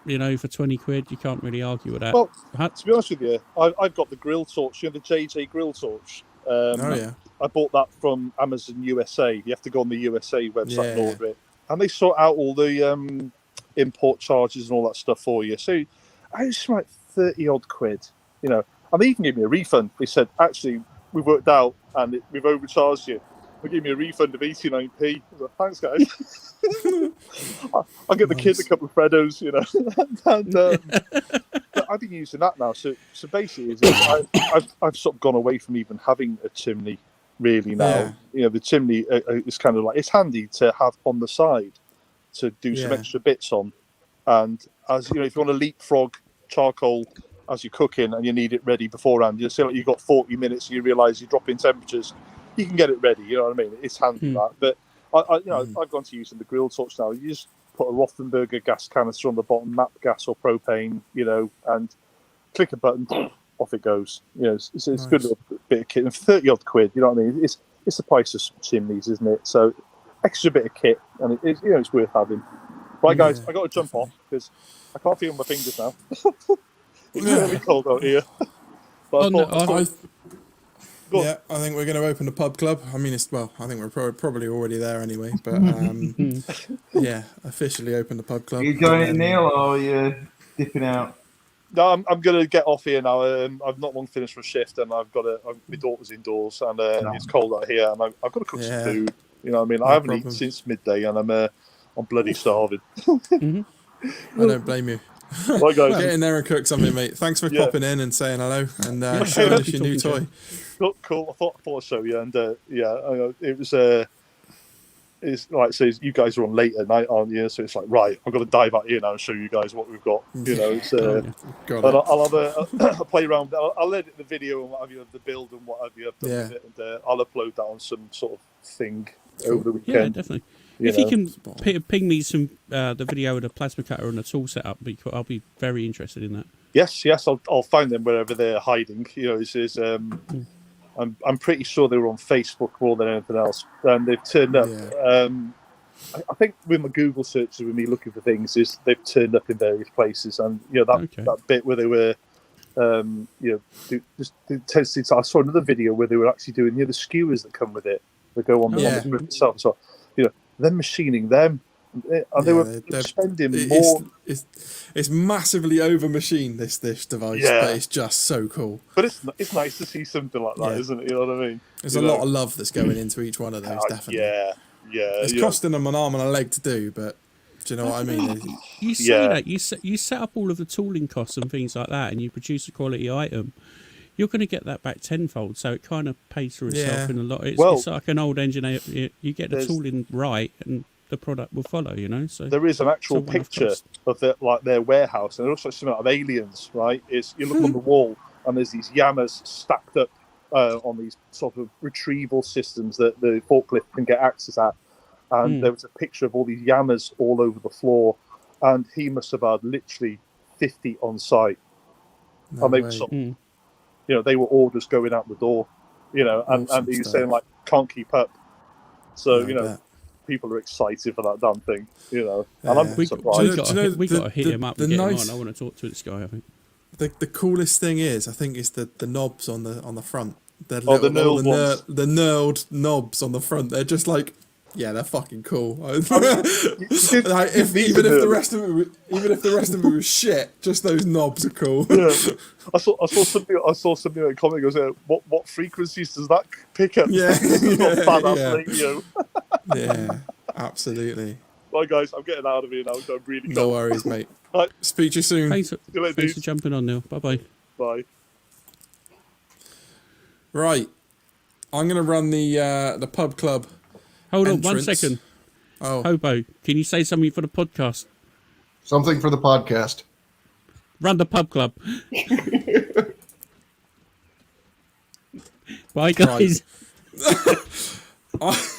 You know, for 20 quid, you can't really argue with that. Well, to be honest with you, I've got the grill torch, the JJ grill torch. I bought that from Amazon USA. You have to go on the USA website and order it. And they sort out all the import charges and all that stuff for you. So I was like 30 odd quid, you know. And they even gave me a refund. They said, actually, we've worked out and we've overcharged you. They gave me a refund of 89p. I was like, thanks, guys. I'll get the kids a couple of Freddos, you know. But I've been using that now. So basically, I've sort of gone away from even having a chimney really now. Yeah. You know, the chimney is kind of like, it's handy to have on the side to do some extra bits on. And as you know, if you want to leapfrog charcoal as you're cooking and you need it ready beforehand, you say like you've got 40 minutes and you realise you're dropping temperatures, you can get it ready. You know what I mean? It's handy that. But I've gone to using the grill torch now. You just put a Rothenberger gas canister on the bottom, MAP gas or propane, you know, and click a button, off it goes. You know, it's nice. Good little bit of kit. And 30 odd quid, you know what I mean? It's the price of some chimneys, isn't it? So extra bit of kit, and it's worth having. Right, guys, I got to jump off because I can't feel my fingers now. It's really cold out here. But I think we're going to open a pub club. I mean, I think we're probably already there anyway. But officially open the pub club. Are you going in, Neil, or are you dipping out? No, I'm going to get off here now. I've not long finished my shift, and my daughter's indoors, and it's cold out here, and I've got to cook some food. You know what I mean? I haven't eaten since midday, and I'm bloody starving. I don't blame you. Right, guys. Get in there and cook something, mate. Thanks for popping in and saying hello and showing us your new toy. Cool. I thought I'd show you, and it was. It's like so you guys are on late at night, aren't you? So it's like, right, I've got to dive out here now and show you guys what we've got. You know, it's, I'll have a play around. I'll edit the video and what have you of the build and what have you. With it, and I'll upload that on some sort of thing over the weekend. Yeah, definitely. If you can ping me some the video of the plasma cutter and the tool setup, I'll be very interested in that. Yes, I'll find them wherever they're hiding. You know, I'm pretty sure they were on Facebook more than anything else, and they've turned up. Yeah. I think with my Google searches, with me looking for things, they've turned up in various places, and you know that bit where they were, I saw another video where they were actually doing the skewers that come with it that go on the strip itself. So you know, they're machining them. And they were spending more. It's massively over machined, this device, but it's just so cool. But it's nice to see something like that, isn't it? You know what I mean? There's a lot of love that's going into each one of those, definitely. Yeah. It's costing them an arm and a leg to do, but do you know what I mean? You say that you set up all of the tooling costs and things like that, and you produce a quality item. You're going to get that back tenfold, so it kind of pays for itself in a lot. It's like an old engineer. You get the tooling right, and the product will follow, you know. So there is an actual picture of their warehouse, and it looks like something out of Aliens, right? You look on the wall, and there's these yamas stacked up on these sort of retrieval systems that the forklift can get access at. And there was a picture of all these yamas all over the floor, and he must have had literally 50 on site. And they were you know, they were orders going out the door, you know, and he was saying like, can't keep up. So you know. People are excited for that damn thing, you know. And I'm surprised. We got to hit him up and get him on. I want to talk to this guy, I think. the coolest thing is, I think, is the knobs on the front. The knurled ones. The knurled knobs on the front. They're just like, yeah, they're fucking cool. Even if the rest of it was shit, just those knobs are cool. Yeah. I saw something in a comment goes, what frequencies does that pick up? Yeah, Badass radio. Yeah, absolutely. Right, guys, I'm getting out of here now. I'm really No worries, mate. Right. Speak to you soon. Thanks for jumping on, Neil. Bye-bye. Bye. Right, I'm gonna run the pub club. Hold on entrance. 1 second. Oh, Hobo, can you say something for the podcast? Something for the podcast. Run the pub club. Bye, guys. Right.